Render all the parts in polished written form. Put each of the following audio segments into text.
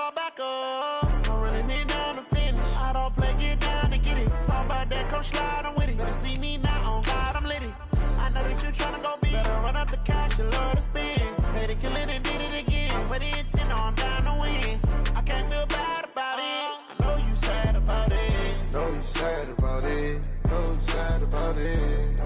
fall back up. I'm running it down to finish. I don't play, get down to get it. Talk about that, come slide, I'm with it. Better see me now, on God, I'm lit it. I know that you're tryna go big. Better run up the cash, you love to spend. Paid to kill it and did it again. But the intent, I'm down to win. I can't feel bad about it. I know you sad about it. Know you sad about it. Know you sad about it.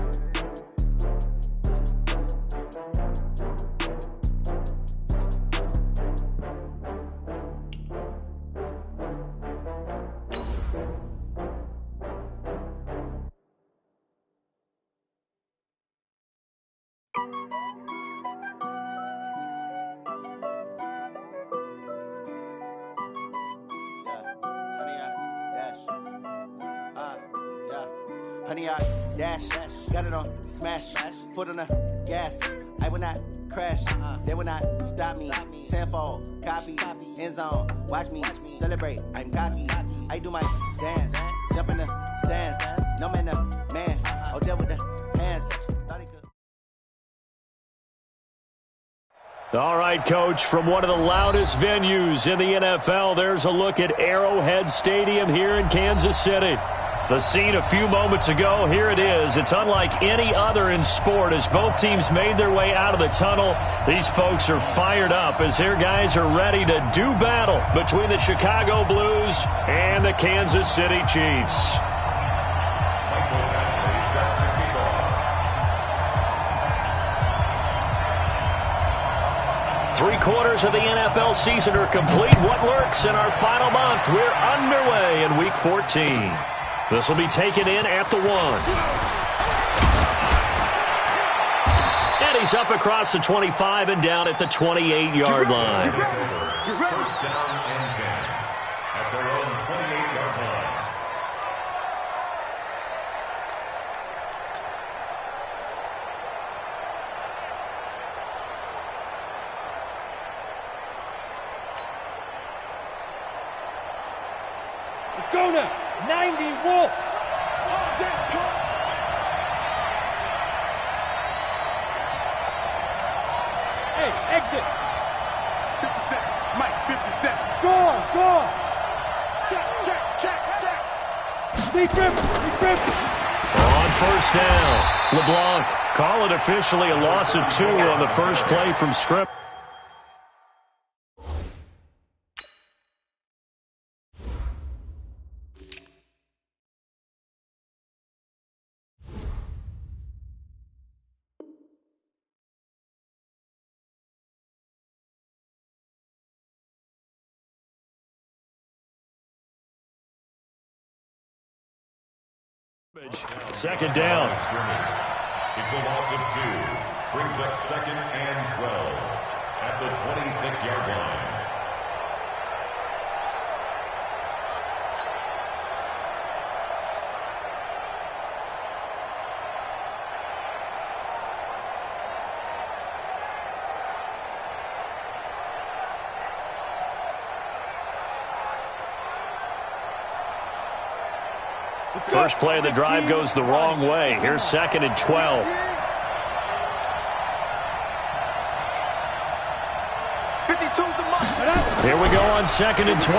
Honey, I dash, got it on smash, foot on the gas. I will not crash, they will not stop me. Tenfold, copy, end zone, watch me celebrate. I'm cocky, I do my dance, jump in the stands. No man, the man, oh, deal with the hands. All right, Coach, from one of the loudest venues in the NFL, there's a look at Arrowhead Stadium here in Kansas City. The scene a few moments ago, here it is. It's unlike any other in sport as both teams made their way out of the tunnel. These folks are fired up as their guys are ready to do battle between the Chicago Blues and the Kansas City Chiefs. Three-quarters of the NFL season are complete. What lurks in our final month? We're underway in Week 14. This will be taken in at the 1. And he's up across the 25 and down at the 28-yard line. First down and 10 at their own 28-yard line. Let's go now. 90 Wolf. Hey, exit. 57. Mike, 57. Go. Check. Lee Griffin. On first down, LeBlanc call it officially a loss of 2 on the first play from script. Second down. It's a loss of 2. Brings up second and 12 at the 26-yard line. First play of the drive goes the wrong way. Here's second and 12. Here we go on second and 12.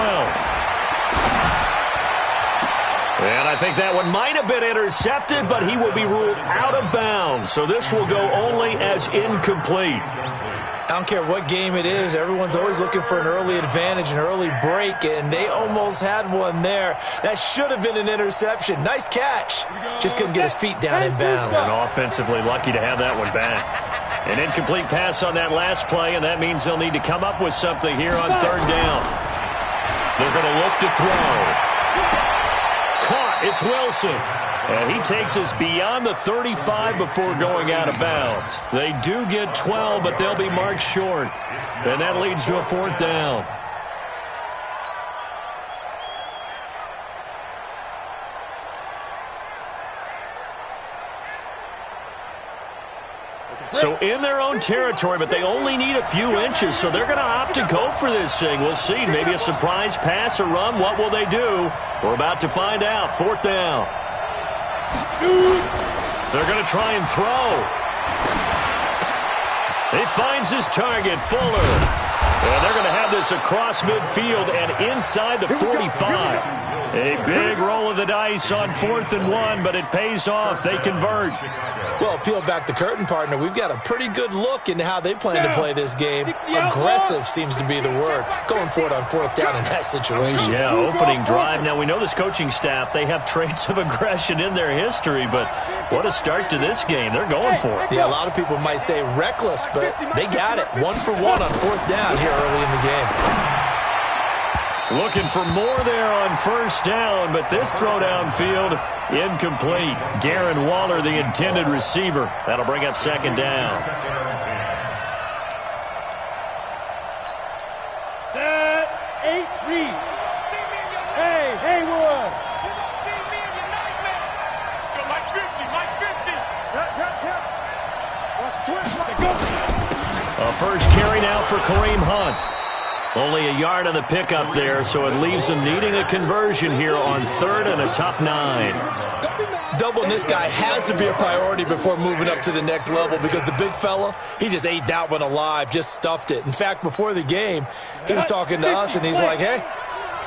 And I think that one might have been intercepted, but he will be ruled out of bounds. So this will go only as incomplete. I don't care what game it is. Everyone's always looking for an early advantage, an early break, and they almost had one there. That should have been an interception. Nice catch. Just couldn't get his feet down in bounds. And offensively lucky to have that one back. An incomplete pass on that last play, and that means they'll need to come up with something here on third down. They're going to look to throw. Caught. It's Wilson. And he takes us beyond the 35 before going out of bounds. They do get 12, but they'll be marked short. And that leads to a fourth down. So in their own territory, but they only need a few inches, so they're going to opt to go for this thing. We'll see. Maybe a surprise pass or run. What will they do? We're about to find out. Fourth down. They're going to try and throw. He finds his target, Fuller. And they're going to have this across midfield and inside the 45. A big roll of the dice on 4th and 1, but it pays off. They convert. Well, peel back the curtain, partner. We've got a pretty good look into how they plan to play this game. Aggressive seems to be the word. Going for it on 4th down in that situation. Yeah, opening drive. Now, we know this coaching staff, they have traits of aggression in their history, but what a start to this game. They're going for it. Yeah, a lot of people might say reckless, but they got it. 1 for 1 on 4th down here early in the game. Looking for more there on 1st down, but this throw downfield incomplete. Darren Waller, the intended receiver. That'll bring up 2nd down. Set, 8, read. Hey, Haywood. Mike 50, Mike 50. Watch the twist. Go. A first carry now for Kareem Hunt. Only a yard on the pickup there, so it leaves them needing a conversion here on 3rd and a tough 9. Doubling this guy has to be a priority before moving up to the next level because the big fella, he just ate that one alive, just stuffed it. In fact, before the game, he was talking to us, and he's like, hey,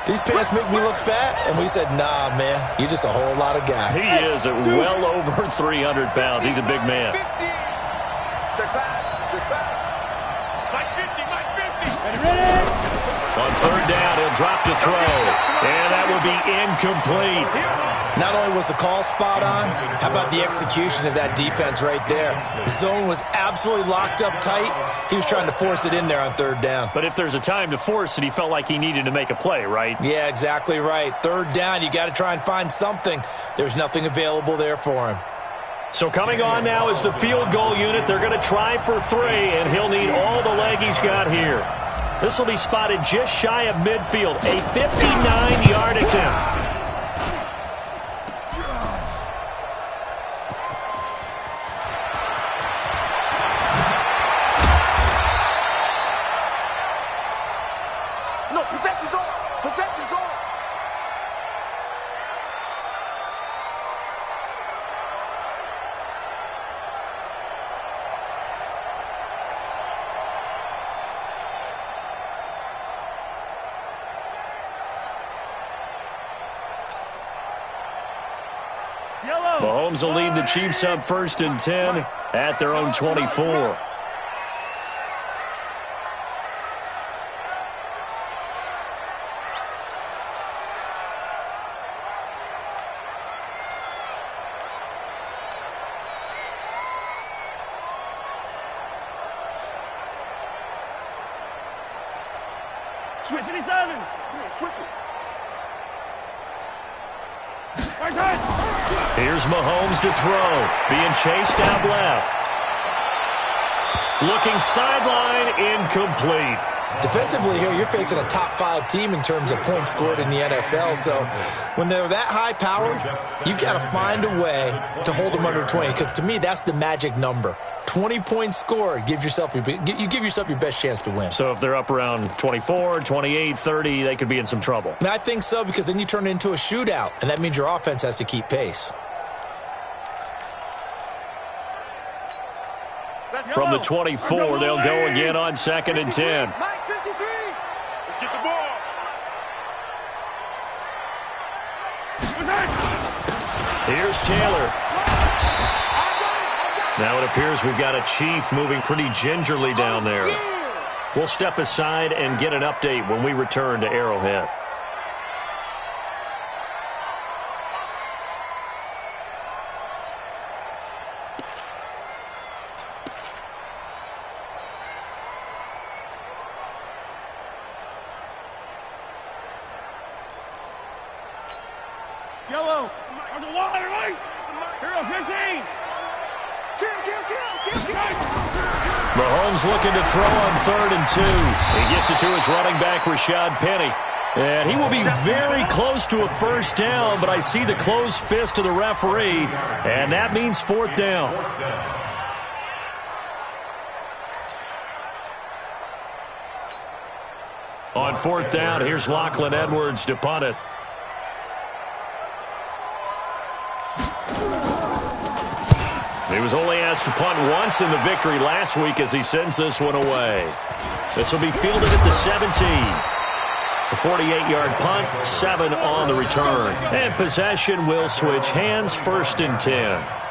these pants make me look fat. And we said, nah, man, you're just a whole lot of guy. He is at well over 300 pounds. He's a big man. Check back. Mike 50, Mike 50. Ready? On 3rd down, he'll drop to throw. And that will be incomplete. Not only was the call spot on, how about the execution of that defense right there? The zone was absolutely locked up tight. He was trying to force it in there on 3rd down. But if there's a time to force it, he felt like he needed to make a play, right? Yeah, exactly right. 3rd down, you got to try and find something. There's nothing available there for him. So coming on now is the field goal unit. They're going to try for 3, and he'll need all the leg he's got here. This will be spotted just shy of midfield. A 59-yard attempt. No, possession's on. Possession's on. Mahomes will lead the Chiefs up 1st and 10 at their own 24. Switch it, he's on him. Come on, switch it. Right side. Here's Mahomes to throw. Being chased out left. Looking sideline, incomplete. Defensively here, you're facing a top 5 team in terms of points scored in the NFL. So when they're that high powered, you got to find a way to hold them under 20. Because to me, that's the magic number. 20 points scored, you give yourself your best chance to win. So if they're up around 24, 28, 30, they could be in some trouble. And I think so, because then you turn it into a shootout, and that means your offense has to keep pace. From the 24, they'll go again on 2nd and 10. Mike 53. Let's get the ball. Here's Taylor. Now it appears we've got a Chief moving pretty gingerly down there. We'll step aside and get an update when we return to Arrowhead. Yellow. There's a wall there, right? Hero 15. Kill. Mahomes looking to throw on 3rd and 2. He gets it to his running back, Rashad Penny. And he will be very close to a 1st down, but I see the closed fist of the referee, and that means 4th down. On 4th down, here's Lachlan Edwards to punt it. He was only asked to punt once in the victory last week as he sends this one away. This will be fielded at the 17. A 48-yard punt, 7 on the return. And possession will switch hands, 1st and 10.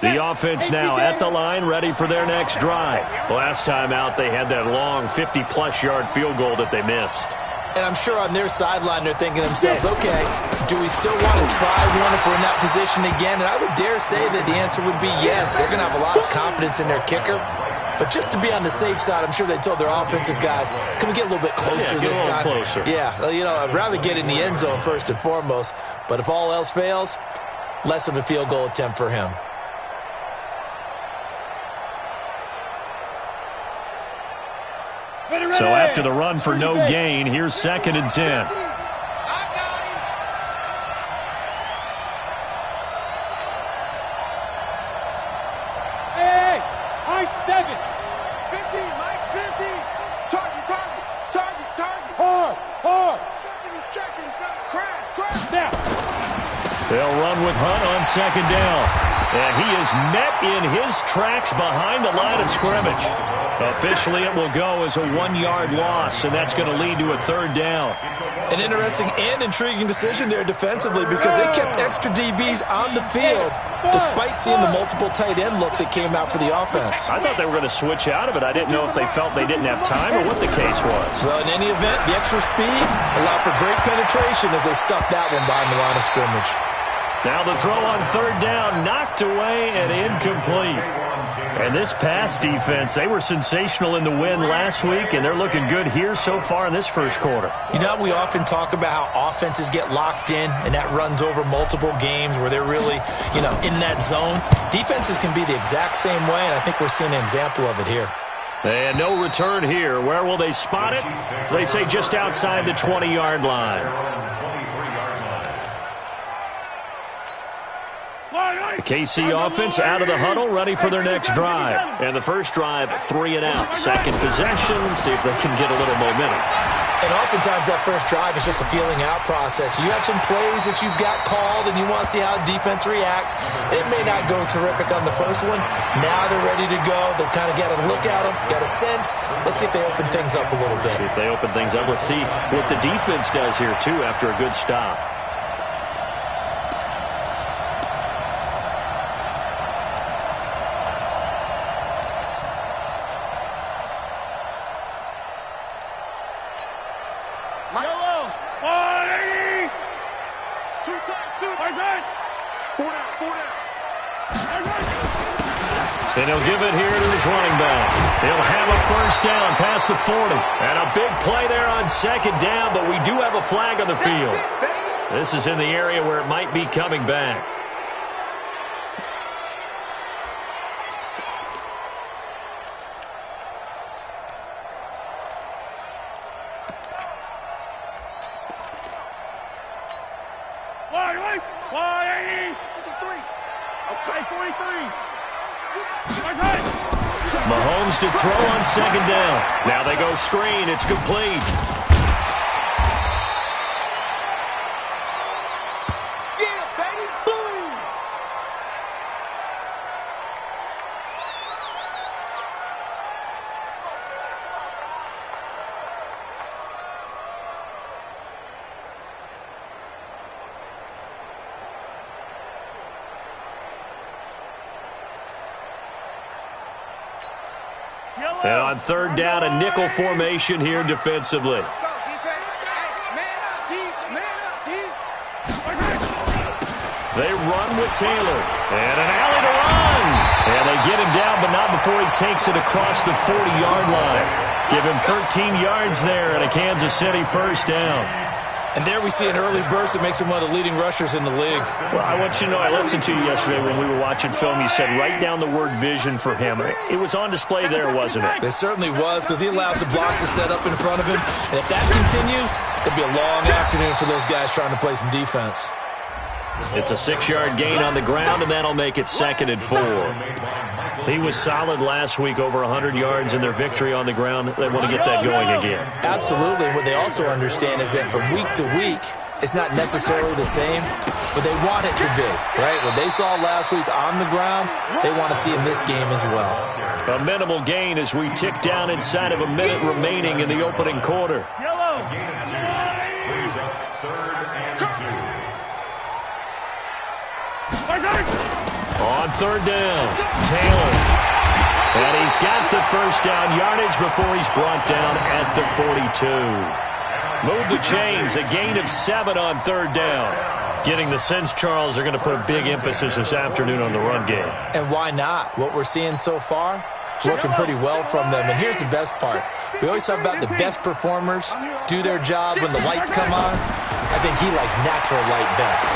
The offense now at the line, ready for their next drive. Last time out, they had that long 50-plus yard field goal that they missed. And I'm sure on their sideline they're thinking to themselves, okay, do we still want to try one if we're in that position again? And I would dare say that the answer would be yes. They're going to have a lot of confidence in their kicker. But just to be on the safe side, I'm sure they told their offensive guys, can we get a little bit closer this time? Closer. Yeah, you know, I'd rather get in the end zone first and foremost. But if all else fails, less of a field goal attempt for him. So after the run for no gain, here's 2nd and 10. Hey, high 7. 50, Mike, 50. Target. Hard. He's checking. Crash. Now. They'll run with Hunt on 2nd down. And he is met in his tracks behind the line of scrimmage. Officially, it will go as a 1-yard loss, and that's going to lead to a 3rd down. An interesting and intriguing decision there defensively because they kept extra DBs on the field despite seeing the multiple tight end look that came out for the offense. I thought they were going to switch out of it. I didn't know if they felt they didn't have time or what the case was. Well, in any event, the extra speed allowed for great penetration as they stuffed that one behind the line of scrimmage. Now the throw on 3rd down, knocked away and incomplete. And this pass defense, they were sensational in the win last week, and they're looking good here so far in this first quarter. You know, we often talk about how offenses get locked in, and that runs over multiple games where they're really, you know, in that zone. Defenses can be the exact same way, and I think we're seeing an example of it here. And no return here. Where will they spot it? They say just outside the 20-yard line. The KC offense out of the huddle, ready for their next drive. And the first drive, 3 and out. Second possession, see if they can get a little momentum. And oftentimes that first drive is just a feeling out process. You have some plays that you've got called and you want to see how defense reacts. It may not go terrific on the first one. Now they're ready to go. They've kind of got to look at them, got a sense. Let's see if they open things up a little bit. See if they open things up. Let's see what the defense does here, too, after a good stop. And he'll give it here to his running back. He'll have a first down past the 40. And a big play there on 2nd down, but we do have a flag on the field. This is in the area where it might be coming back. Mahomes to throw on 2nd down. Now they go screen. It's complete. Yeah, baby. Boom. And on 3rd down, a nickel formation here defensively. Let's go, defense. Hey, man up, deep. Man up, deep. They run with Taylor. And an alley to run. And they get him down, but not before he takes it across the 40-yard line. Give him 13 yards there and a Kansas City first down. And there we see an early burst that makes him one of the leading rushers in the league. Well, I want you to know, I listened to you yesterday when we were watching film. You said write down the word vision for him. It was on display there, wasn't it? It certainly was, because he allows the blocks to set up in front of him. And if that continues, it'll be a long afternoon for those guys trying to play some defense. It's a 6-yard gain on the ground, and that'll make it 2nd and 4. He was solid last week, over 100 yards in their victory on the ground. They want to get that going again. Absolutely. What they also understand is that from week to week, it's not necessarily the same, but they want it to be, right? What they saw last week on the ground, they want to see in this game as well. A minimal gain as we tick down inside of a minute remaining in the opening quarter. On 3rd down, Taylor. And he's got the first down yardage before he's brought down at the 42. Move the chains, a gain of 7 on 3rd down. Getting the sense, Charles, are going to put a big emphasis this afternoon on the run game. And why not? What we're seeing so far, working pretty well from them. And here's the best part. We always talk about the best performers do their job when the lights come on. I think he likes natural light best.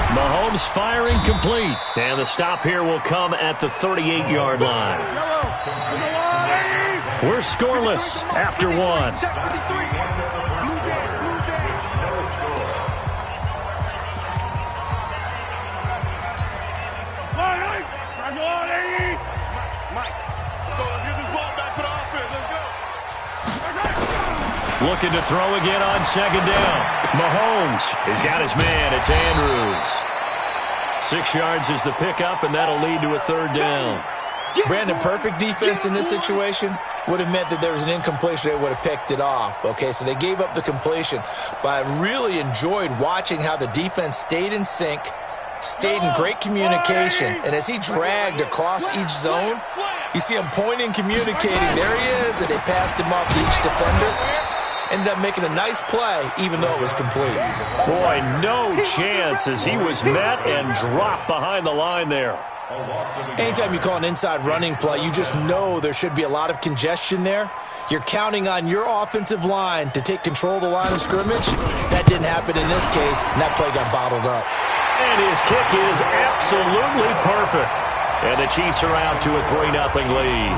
Mahomes firing complete. And the stop here will come at the 38-yard line. We're scoreless after 1. Looking to throw again on 2nd down. Mahomes has got his man. It's Andrews. 6 yards is the pickup, and that'll lead to a 3rd down. Brandon, perfect defense in this situation would have meant that there was an incompletion. They would have picked it off. Okay, so they gave up the completion. But I really enjoyed watching how the defense stayed in sync, stayed in great communication. And as he dragged across each zone, you see him pointing, communicating. There he is, and they passed him off to each defender. Ended up making a nice play, even though it was complete. Boy, no chance as he was met and dropped behind the line there. Anytime you call an inside running play, you just know there should be a lot of congestion there. You're counting on your offensive line to take control of the line of scrimmage. That didn't happen in this case, and that play got bottled up. And his kick is absolutely perfect. And the Chiefs are out to a 3-0 lead.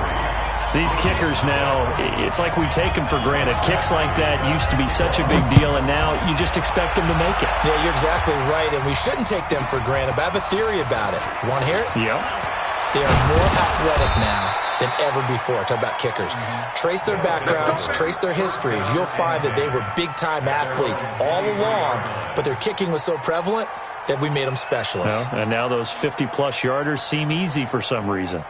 These kickers now, it's like we take them for granted. Kicks like that used to be such a big deal, and now you just expect them to make it. Yeah, you're exactly right, and we shouldn't take them for granted, but I have a theory about it. You want to hear it? Yeah. They are more athletic now than ever before. Talk about kickers. Trace their backgrounds, trace their histories. You'll find that they were big-time athletes all along, but their kicking was so prevalent that we made them specialists. Well, and now those 50-plus yarders seem easy for some reason.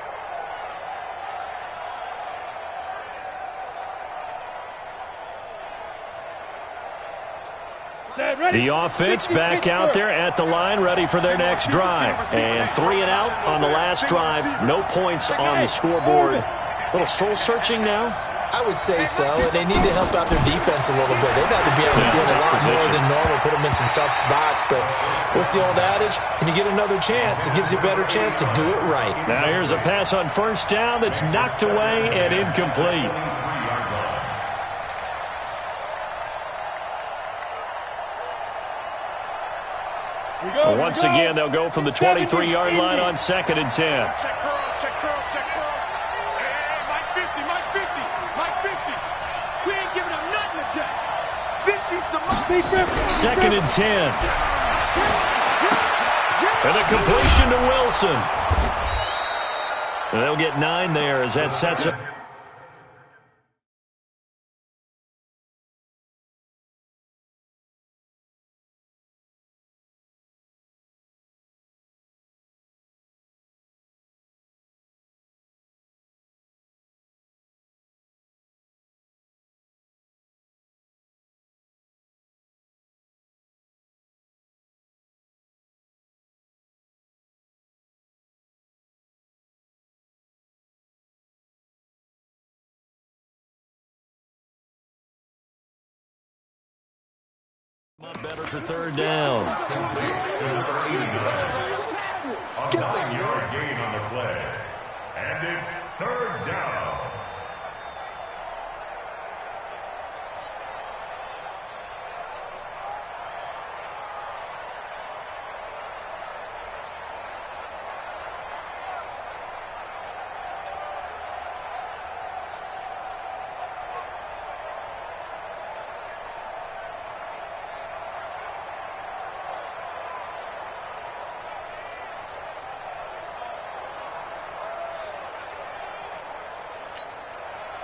The offense back out there at the line, ready for their next drive. And 3 and out on the last drive. No points on the scoreboard. A little soul-searching now? I would say so, and they need to help out their defense a little bit. They've had to be on the field a lot more than normal, put them in some tough spots. But what's the old adage? When you get another chance, it gives you a better chance to do it right. Now here's a pass on 1st down that's knocked away and incomplete. Once again, they'll go from the 23-yard line on 2nd and 10. Check cross, check cross, check cross. Hey, Mike 50, Mike 50, Mike 50. We ain't giving him nothing today. 50's the Mike. 2nd and 10. And a completion to Wilson. And they'll get 9 there as that sets up. Better for 3rd down. A 9-yard gain on the play. And it's 3rd down.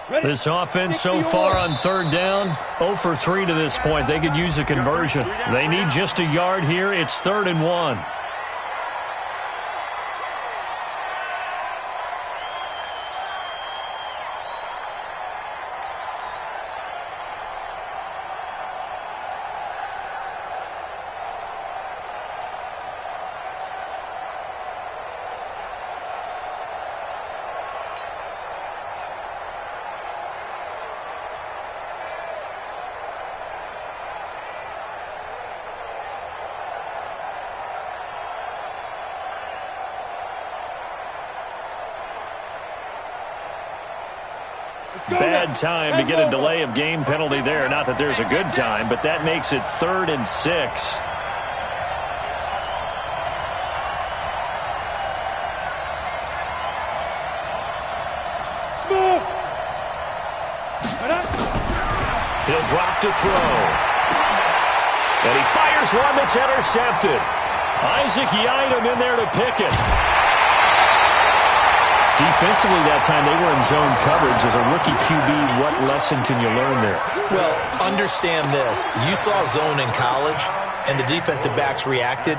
This offense so far on third down, 0 for 3 to this point. They could use a conversion. They need just a yard here. It's 3rd and 1. Bad time to get a delay of game penalty there. Not that there's a good time, but that makes it 3rd and 6. He'll drop to throw. And he fires one that's intercepted. Isaac Yiadom in there to pick it. Defensively that time, they were in zone coverage. As a rookie QB, what lesson can you learn there? Well, understand this. You saw zone in college, and the defensive backs reacted,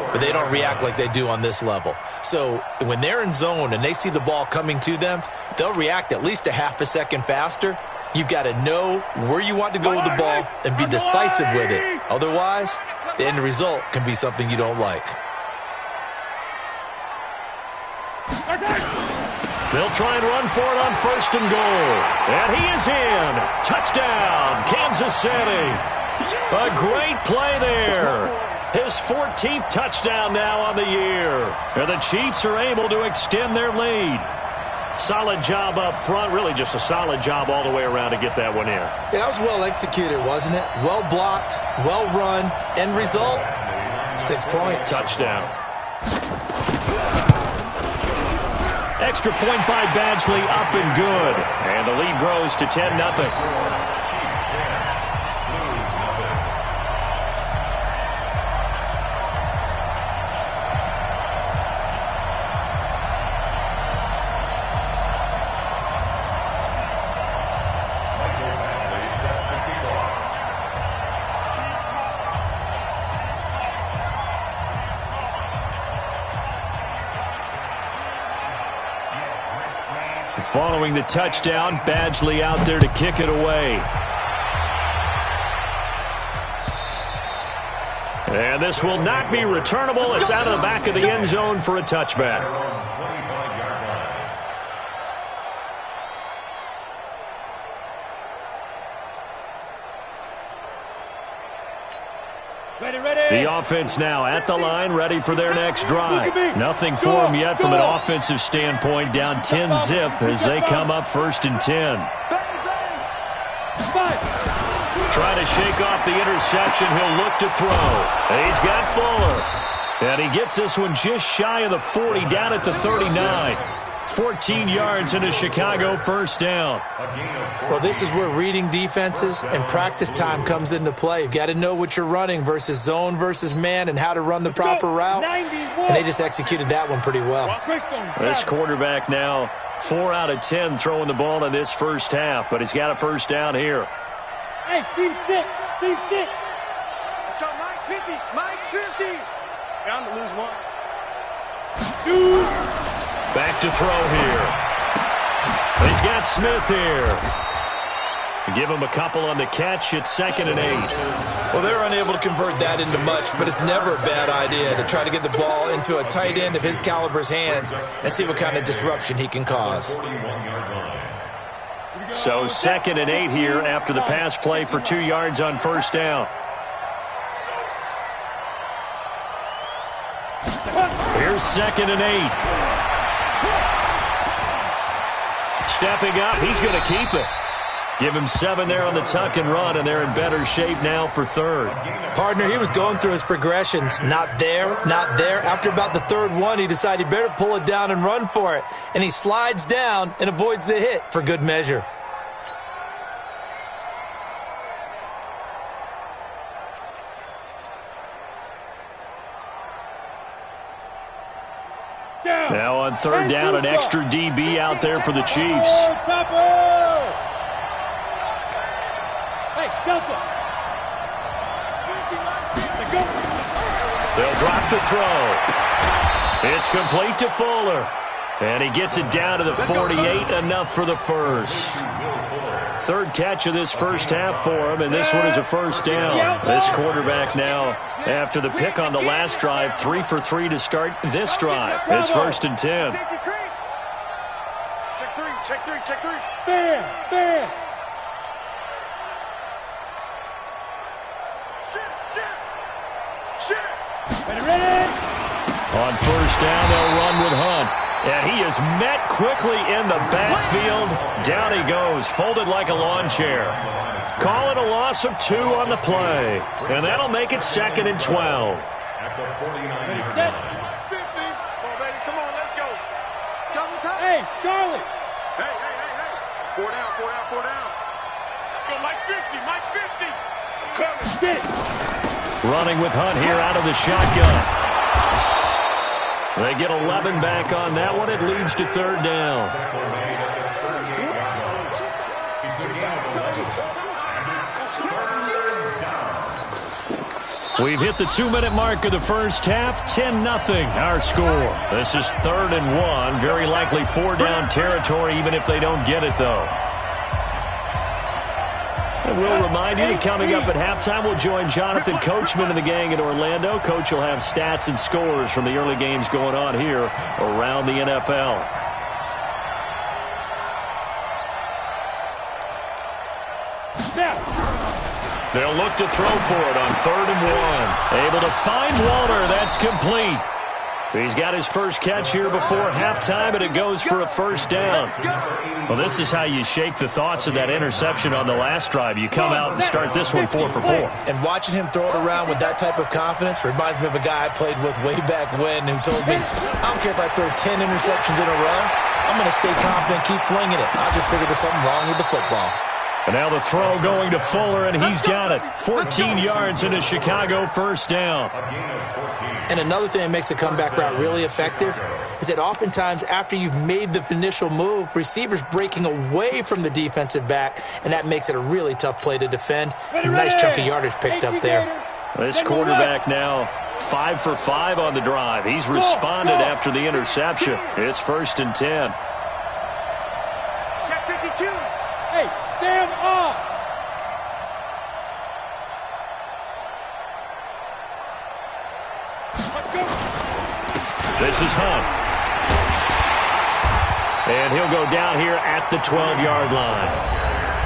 but they don't react like they do on this level. So when they're in zone and they see the ball coming to them, they'll react at least a half a second faster. You've got to know where you want to go with the ball and be decisive with it. Otherwise, the end result can be something you don't like. They'll try and run for it on 1st and goal. And he is in. Touchdown, Kansas City. A great play there. His 14th touchdown now on the year. And the Chiefs are able to extend their lead. Solid job up front. Really just a solid job all the way around to get that one in. Yeah, that was well executed, wasn't it? Well blocked, well run. End result, 6 points. Touchdown. Extra point by Badgley, up and good. And the lead grows to 10-0. Following the touchdown, Badgley out there to kick it away. And this will not be returnable. It's out of the back of the end zone for a touchback. The offense now at the line, ready for their next drive. Nothing for them yet from an offensive standpoint, down 10-zip as they come up 1st and 10. Trying to shake off the interception. He'll look to throw. And he's got Fuller. And he gets this one just shy of the 40, down at the 39. 14 yards in a Chicago 1st down. Well, this is where reading defenses and practice time comes into play. You've got to know what you're running versus zone versus man and how to run the proper route. And they just executed that one pretty well. This quarterback now 4 out of 10 throwing the ball in this first half, but he's got a 1st down here. Hey, Steve 6. Let's go, Mike 50. Mike 50. Bound to lose one. 2. Back to throw here. He's got Smith here. Give him a couple on the catch. It's 2nd and 8. Well, they're unable to convert that into much, but it's never a bad idea to try to get the ball into a tight end of his caliber's hands and see what kind of disruption he can cause. So 2nd and 8 here after the pass play for 2 yards on 1st down. Here's 2nd and 8. Stepping up, he's going to keep it. Give him 7 there on the tuck and run, and they're in better shape now for 3rd. Partner, he was going through his progressions. Not there, not there. After about the 3rd one, he decided he better pull it down and run for it. And he slides down and avoids the hit for good measure. Now on third down, an extra DB out there for the Chiefs. Hey, Delta. They'll drop the throw. It's complete to Fuller. And he gets it down to the 48, enough for the first. Third catch of this first half for him, and this one is a first down. This quarterback now, after the pick on the last drive, 3 for 3 to start this drive. It's 1st and 10. Check three. Bam. Ready. On first down, they'll run with Hunt. And he is met quickly in the backfield. Down he goes, folded like a lawn chair. Call it a loss of 2 on the play. And that'll make it 2nd and 12. At the 49 Set. 50. Come on, baby. Come on, let's go. Double time. Hey, Charlie. Hey. 4 down. Go, Mike 50. Coming. Get it. Running with Hunt here out of the shotgun. They get 11 back on that one. It leads to third down. We've hit the 2-minute mark of the first half. 10-0 our score. This is 3rd and 1. Very likely 4-down territory, even if they don't get it, though. And we'll remind you that coming up at halftime, we'll join Jonathan Coachman and the gang in Orlando. Coach will have stats and scores from the early games going on here around the NFL. They'll look to throw for it on 3rd and 1. Able to find Walter. That's complete. He's got his first catch here before halftime, and it goes for a first down. Well, this is how you shake the thoughts of that interception on the last drive. You come out and start this one 4 for 4. And watching him throw it around with that type of confidence reminds me of a guy I played with way back when who told me, I don't care if I throw 10 interceptions in a row. I'm going to stay confident, keep flinging it. I just figured there's something wrong with the football. And now the throw going to Fuller, and he's got it. 14 yards into Chicago, first down. And another thing that makes a comeback route really effective is that oftentimes after you've made the initial move, receivers breaking away from the defensive back, and that makes it a really tough play to defend. A nice chunk of yardage picked up there. This quarterback now 5 for 5 on the drive. He's responded after the interception. It's 1st and 10. Check 52. Hey, stand off. This is Hunt. And he'll go down here at the 12-yard line.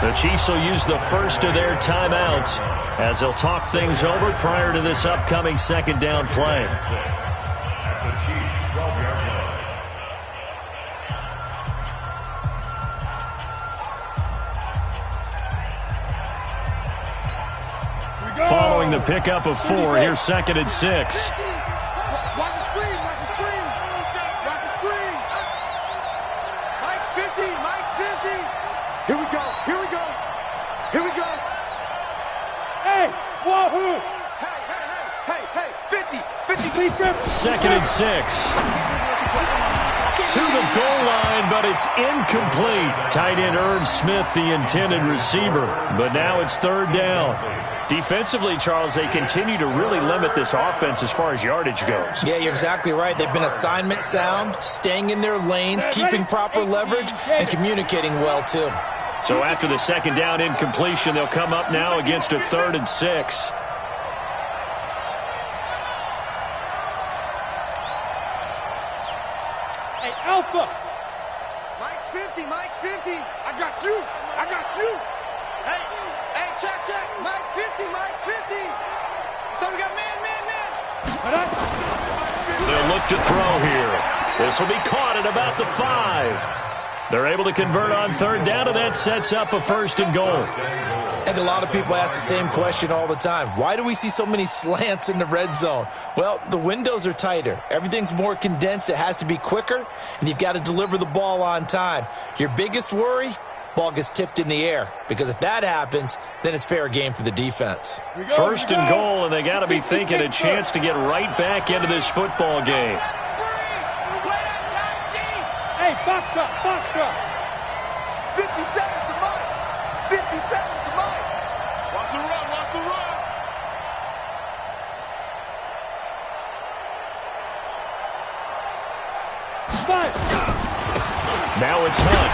The Chiefs will use the first of their timeouts as they'll talk things over prior to this upcoming 2nd down play. Following the pickup of 4, here's 2nd and 6. Second and 6. To the goal line, but it's incomplete. Tight end Irv Smith, the intended receiver. But now it's 3rd down. Defensively, Charles, they continue to really limit this offense as far as yardage goes. Yeah, you're exactly right. They've been assignment sound, staying in their lanes, keeping proper leverage, and communicating well, too. So after the 2nd down incompletion, they'll come up now against a 3rd and 6. Hey, Alpha. Mike's 50. I got you. Hey, check. Mike 50. So we got man. They'll look to throw here. This will be caught at about the 5. They're able to convert on 3rd down, and that sets up a 1st and goal. I think a lot of people ask the same question all the time. Why do we see so many slants in the red zone? Well, the windows are tighter. Everything's more condensed. It has to be quicker, and you've got to deliver the ball on time. Your biggest worry? Ball gets tipped in the air, because if that happens, then it's fair game for the defense. 1st and goal, and they got to be thinking a chance to get right back into this football game. Box drop. 50 seconds to Mike. 50 seconds to Mike. Watch the run. Now it's Hunt.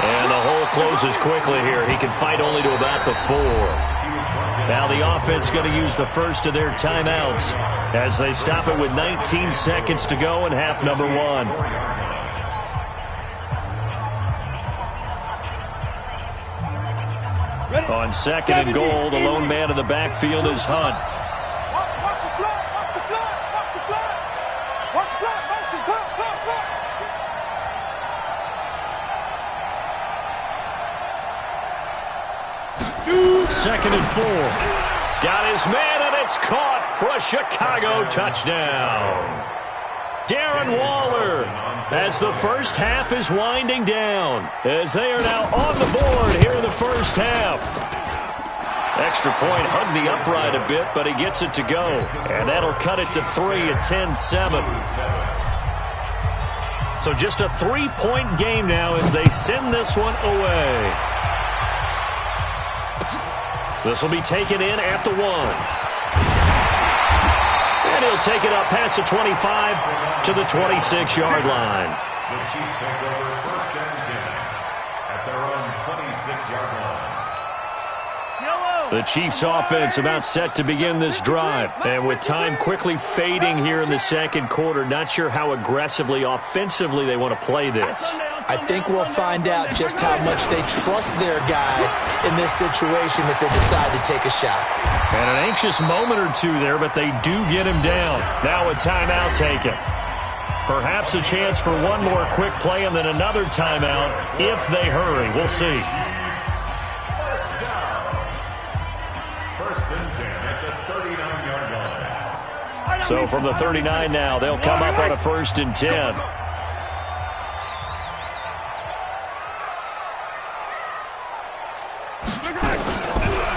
And the hole closes quickly here. He can fight only to about the 4. Now the offense going to use the first of their timeouts as they stop it with 19 seconds to go in half number 1. On 2nd and goal, the lone man in the backfield is Hunt. Second and 4. Got his man, and it's caught for a Chicago touchdown. Darren Waller, as the first half is winding down, as they are now on the board here in the first half. Extra point hugged the upright a bit, but he gets it to go. And that'll cut it to 3 at 10-7. So just a 3-point game now as they send this one away. This will be taken in at the 1. And he'll take it up past the 25 to the 26-yard line. The Chiefs take over 1st and 10 at their own 26-yard line. The Chiefs offense about set to begin this drive. And with time quickly fading here in the second quarter, not sure how aggressively, offensively they want to play this. I think we'll find out just how much they trust their guys in this situation if they decide to take a shot. And an anxious moment or two there, but they do get him down. Now a timeout taken. Perhaps a chance for one more quick play and then another timeout if they hurry. We'll see. So from the 39 now, they'll come up on a 1st and 10.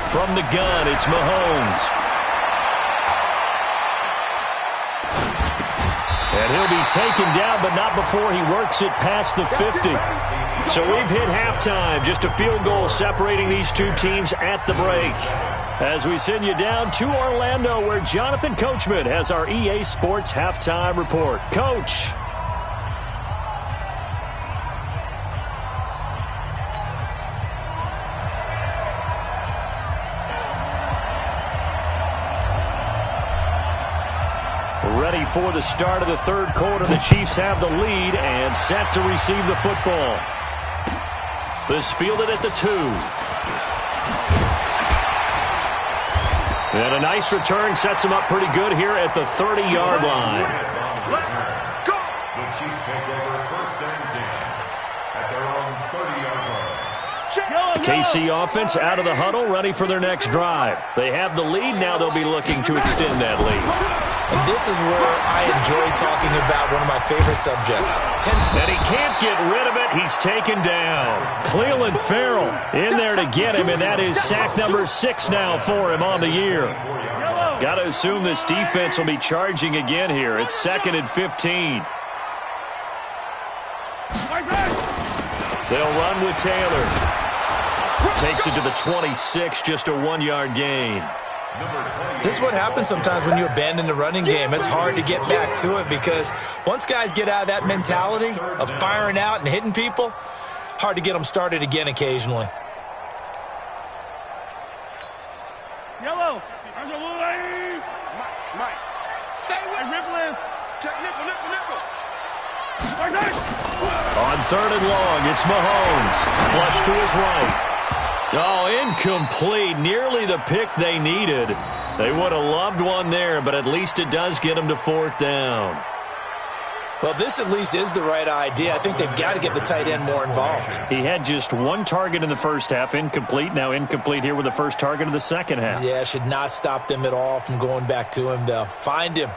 From the gun, it's Mahomes. And he'll be taken down, but not before he works it past the 50. So we've hit halftime. Just a field goal separating these two teams at the break. As we send you down to Orlando, where Jonathan Coachman has our EA Sports Halftime Report. Coach. Ready for the start of the third quarter. The Chiefs have the lead and set to receive the football. This fielded at the 2. And a nice return sets him up pretty good here at the 30-yard line. The Chiefs take over 1st and 10 at their own 30-yard line. The KC offense out of the huddle, ready for their next drive. They have the lead. Now they'll be looking to extend that lead. And this is where I enjoy talking about one of my favorite subjects. And he can't get rid of it. He's taken down. Cleveland Farrell in there to get him, and that is sack number 6 now for him on the year. Got to assume this defense will be charging again here. It's 2nd and 15. They'll run with Taylor. Takes it to the 26, just a 1-yard gain. This is what happens sometimes when you abandon the running game. It's hard to get back to it because once guys get out of that mentality of firing out and hitting people, hard to get them started again occasionally. Yellow. Mike. Stay with Ripple. Check nickel. On 3rd and long, it's Mahomes. Flush to his right. Oh, incomplete. Nearly the pick they needed. They would have loved one there, but at least it does get them to 4th down. Well, this at least is the right idea. I think they've got to get the tight end more involved. He had just 1 target in the first half, incomplete. Now incomplete here with the first target of the second half. Yeah, should not stop them at all from going back to him, though. Find him.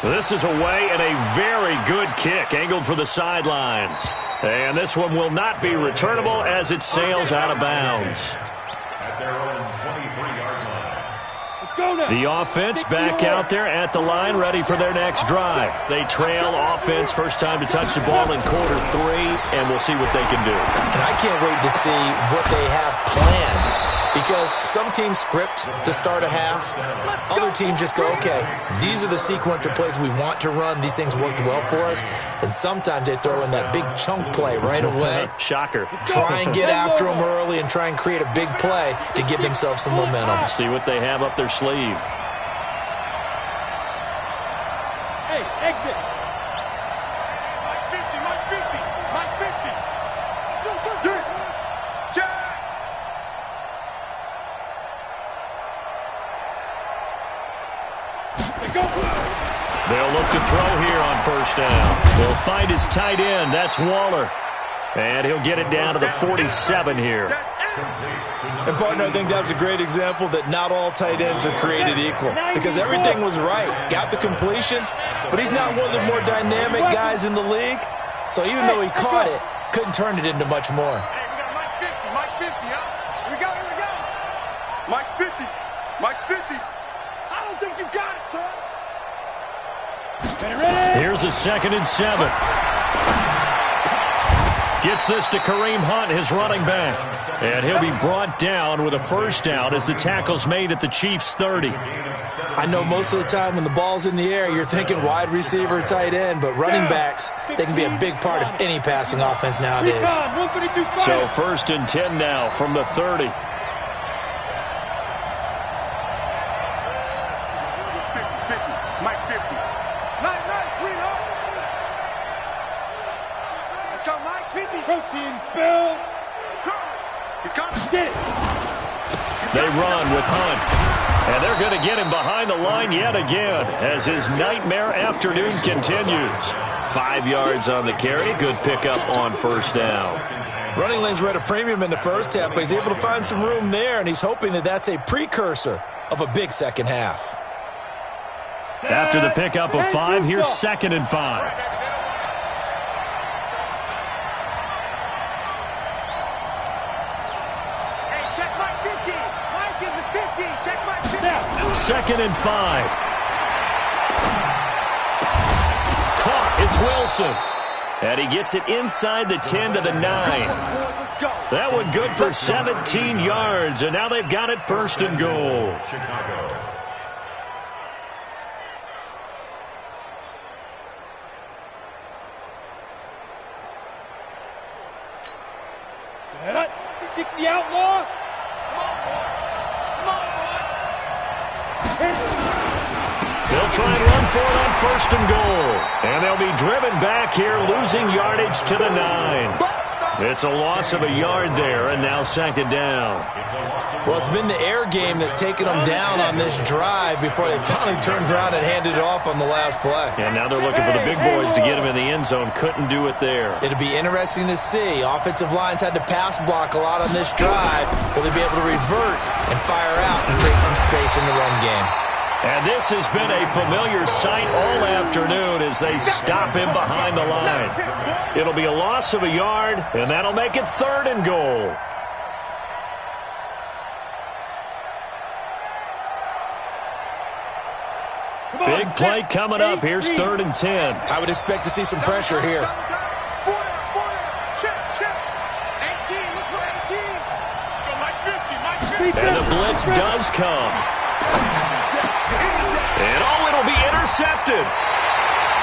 This is away and a very good kick, angled for the sidelines. And this one will not be returnable as it sails out of bounds. At their own 23-yard line. The offense back out there at the line, ready for their next drive. They trail offense, first time to touch the ball in quarter 3, and we'll see what they can do. And I can't wait to see what they have planned. Because some teams script to start a half. Other teams just go, okay, these are the sequence of plays we want to run. These things worked well for us. And sometimes they throw in that big chunk play right away. Shocker. Try and get after them early and try and create a big play to give themselves some momentum. See what they have up their sleeve. Hey, exit. Mike 50, Mike 50, Mike 50. They'll look to throw here on first down. They'll find his tight end. That's Waller. And he'll get it down to the 47 here. And, partner, I think that was a great example that not all tight ends are created equal. Because everything was right. Got the completion, but he's not one of the more dynamic guys in the league. So even though he caught it, couldn't turn it into much more. Hey, we got Mike 50, Mike 50, huh? Here we go, here we go. Mike's 50, Mike's 50. I don't think you got it, son. Here's a 2nd and 7. Gets this to Kareem Hunt, his running back. And he'll be brought down with a first down as the tackle's made at the Chiefs' 30. I know most of the time when the ball's in the air, you're thinking wide receiver, tight end, but running backs, they can be a big part of any passing offense nowadays. So 1st and 10 now from the 30. Protein spill. He's coming. They run with Hunt. And they're going to get him behind the line yet again as his nightmare afternoon continues. 5 yards on the carry. Good pickup on first down. Running lanes were at a premium in the first half, but he's able to find some room there, and he's hoping that that's a precursor of a big second half. After the pickup of 5, here's 2nd and 5. Second and 5. Caught. It's Wilson. And he gets it inside the 10 to the 9. That one good for 17 yards. And now they've got it 1st and goal. Set up. 60 outlaw. They'll try and run for it on 1st and goal. And they'll be driven back here, losing yardage to the 9. It's a loss of a yard there, and now 2nd down. Well, it's been the air game that's taken them down on this drive before they finally turned around and handed it off on the last play. And now they're looking for the big boys to get him in the end zone. Couldn't do it there. It'll be interesting to see. Offensive lines had to pass block a lot on this drive. Will they be able to revert and fire out and create some space in the run game? And this has been a familiar sight all afternoon as they stop him behind the line. It'll be a loss of a yard, and that'll make it 3rd and goal. Big play coming up. Here's 3rd and 10. I would expect to see some pressure here. And the blitz does come. And it'll be intercepted.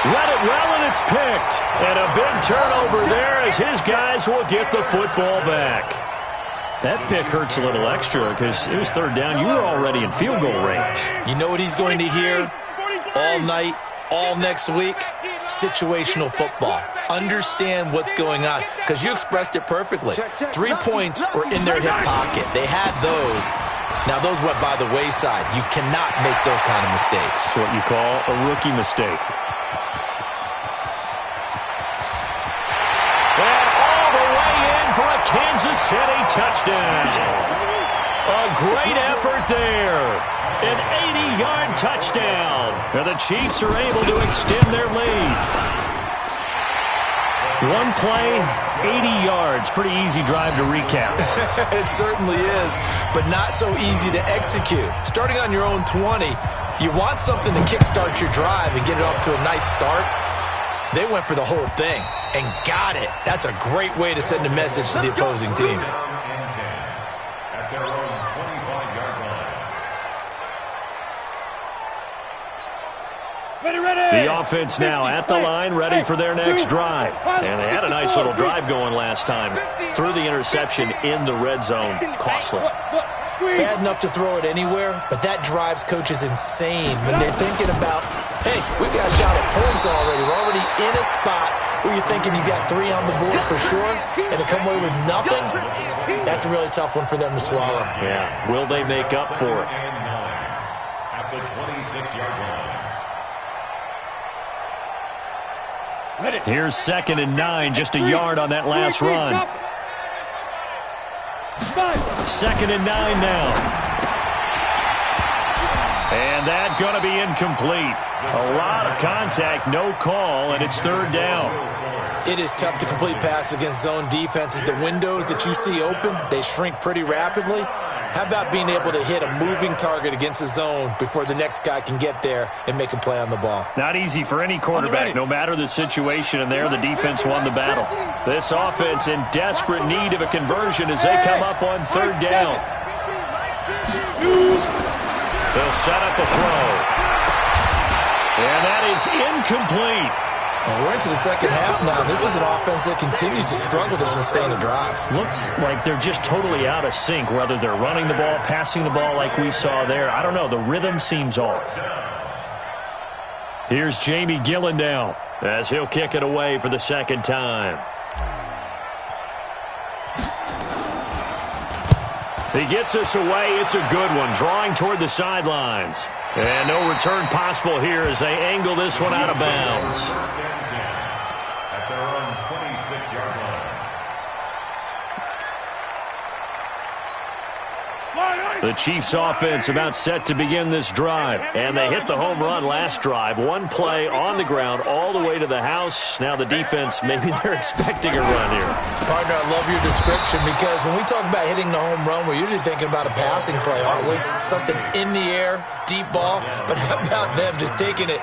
Read it well, and it's picked. And a big turnover there as his guys will get the football back. That pick hurts a little extra because it was 3rd down. You were already in field goal range. You know what he's going to hear all night, all next week? Situational football. Understand what's going on, because you expressed it perfectly. 3 points were in their hip pocket. They had those. Now, those went by the wayside. You cannot make those kind of mistakes. That's what you call a rookie mistake. And all the way in for a Kansas City touchdown. A great effort there. An 80-yard touchdown. And the Chiefs are able to extend their lead. One play, 80 yards. Pretty easy drive to recap. It certainly is, but not so easy to execute. Starting on your own 20, you want something to kickstart your drive and get it off to a nice start. They went for the whole thing and got it. That's a great way to send a message to the opposing team. At their own 25-yard line. The offense now at the line, ready for their next drive. And they had a nice little drive going last time. Threw the interception in the red zone. Costly. Bad enough to throw it anywhere, but that drives coaches insane when they're thinking about, hey, we got a shot at points already. We're already in a spot where you're thinking you got 3 on the board for sure, and to come away with nothing, that's a really tough one for them to swallow. Yeah, will they make up for it? At the 26-yard line. Here's 2nd and 9, just a yard on that last run. 2nd and 9 now. And that's going to be incomplete. A lot of contact, no call, and it's 3rd down. It is tough to complete passes against zone defenses. The windows that you see open, they shrink pretty rapidly. How about being able to hit a moving target against a zone before the next guy can get there and make a play on the ball? Not easy for any quarterback, no matter the situation, and there the defense won the battle. This offense in desperate need of a conversion as they come up on 3rd down. They'll set up a throw. And that is incomplete. And we're into the second half now. This is an offense that continues to struggle to sustain a drive. Looks like they're just totally out of sync, whether they're running the ball, passing the ball like we saw there. I don't know. The rhythm seems off. Here's Jamie Gillen now as he'll kick it away for the 2nd time. He gets us away. It's a good one, drawing toward the sidelines. And no return possible here as they angle this one out of bounds. At their own 26-yard line. The Chiefs offense about set to begin this drive. And they hit the home run last drive. One play on the ground all the way to the house. Now the defense, maybe they're expecting a run here. Partner, I love your description because when we talk about hitting the home run, we're usually thinking about a passing play, aren't we? Something in the air, deep ball. But how about them just taking it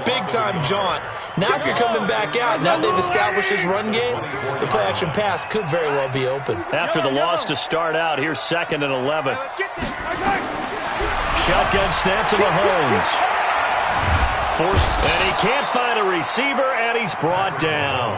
big-time jaunt? Now if you're coming back out, now they've established this run game, the play-action pass could very well be open. After the loss to start out, here's 2nd and 11. Shotgun snap to Mahomes. Forced, and he can't find a receiver, and he's brought down.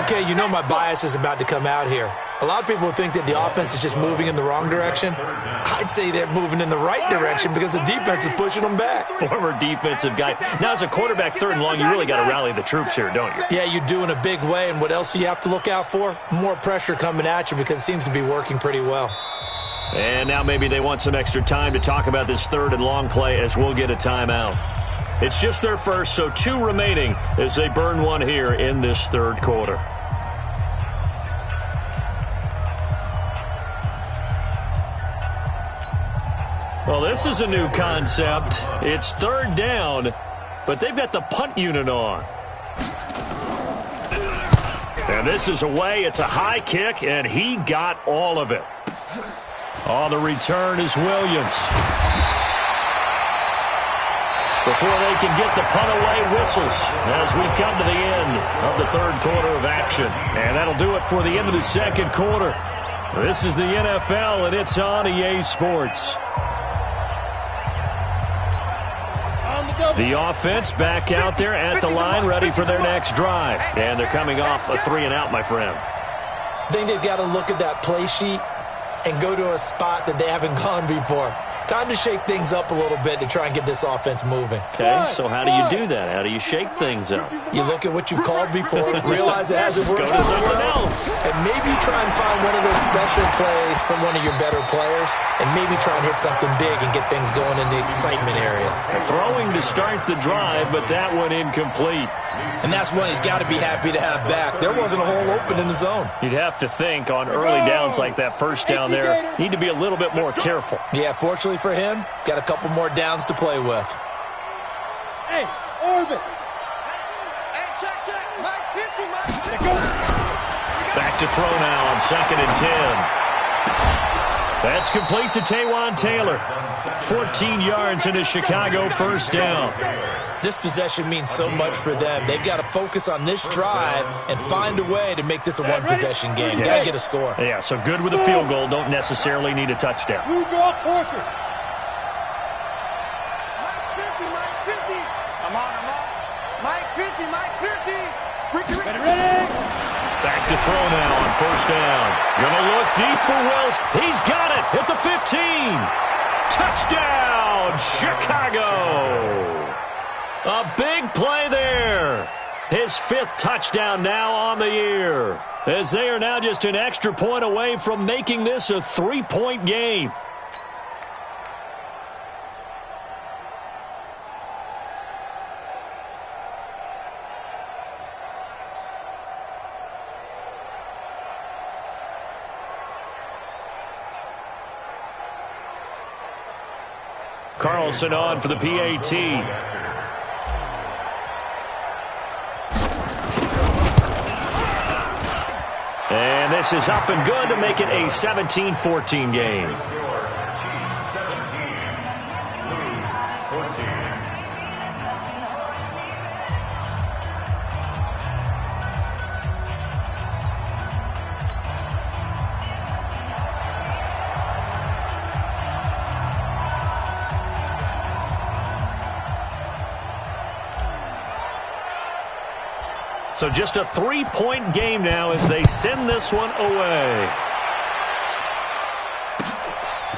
Okay, you know my bias is about to come out here. A lot of people think that the offense is just moving in the wrong direction. I'd say they're moving in the right direction because the defense is pushing them back. Former defensive guy. Now, as a quarterback 3rd and long, you really got to rally the troops here, don't you? Yeah, you do in a big way, and what else do you have to look out for? More pressure coming at you because it seems to be working pretty well. And now maybe they want some extra time to talk about this 3rd and long play as we'll get a timeout. It's just their first, so 2 remaining as they burn one here in this 3rd quarter. Well, this is a new concept. It's 3rd down, but they've got the punt unit on. And this is away. It's a high kick, and he got all of it. On the return is Williams. Before they can get the punt away, whistles as we've come to the end of the 3rd quarter of action. And that'll do it for the end of the 2nd quarter. This is the NFL, and it's on EA Sports. The offense back out there at the line, ready for their next drive. And they're coming off a 3-and-out, my friend. I think they've got to look at that play sheet and go to a spot that they haven't gone before. Time to shake things up a little bit to try and get this offense moving. Okay, so how do you do that? How do you shake things up? You look at what you've called before, realize it hasn't worked Go to so something well, else. and maybe try and find one of those special plays from one of your better players, and maybe try and hit something big and get things going in the excitement area. Throwing to start the drive, but that one incomplete. And that's one he's got to be happy to have back. There wasn't a hole open in the zone. You'd have to think on early downs like that first down there, need to be a little bit more careful. Yeah, fortunately for him, got a couple more downs to play with. Hey, Orbit. check. Mike 50, Mike 50. Back to throw now on 2nd and 10. That's complete to Taywan Taylor. 14 yards into Chicago, first down. This possession means so much for them. They've got to focus on this drive and find a way to make this a one-possession game. Yes. Got to get a score. Yeah, so good with a field goal. Don't necessarily need a touchdown. Mike's 50, Mike's 50. I'm on. Mike 50, Mike 50. Ready. Back to throw now on first down. Gonna look deep for Wells. He's got it at the 15. Touchdown, Chicago. A big play there. His 5th touchdown now on the year, as they are now just an extra point away from making this a 3-point game. Carlson on for the PAT. And this is up and good to make it a 17-14 game. So just a 3-point game now as they send this one away.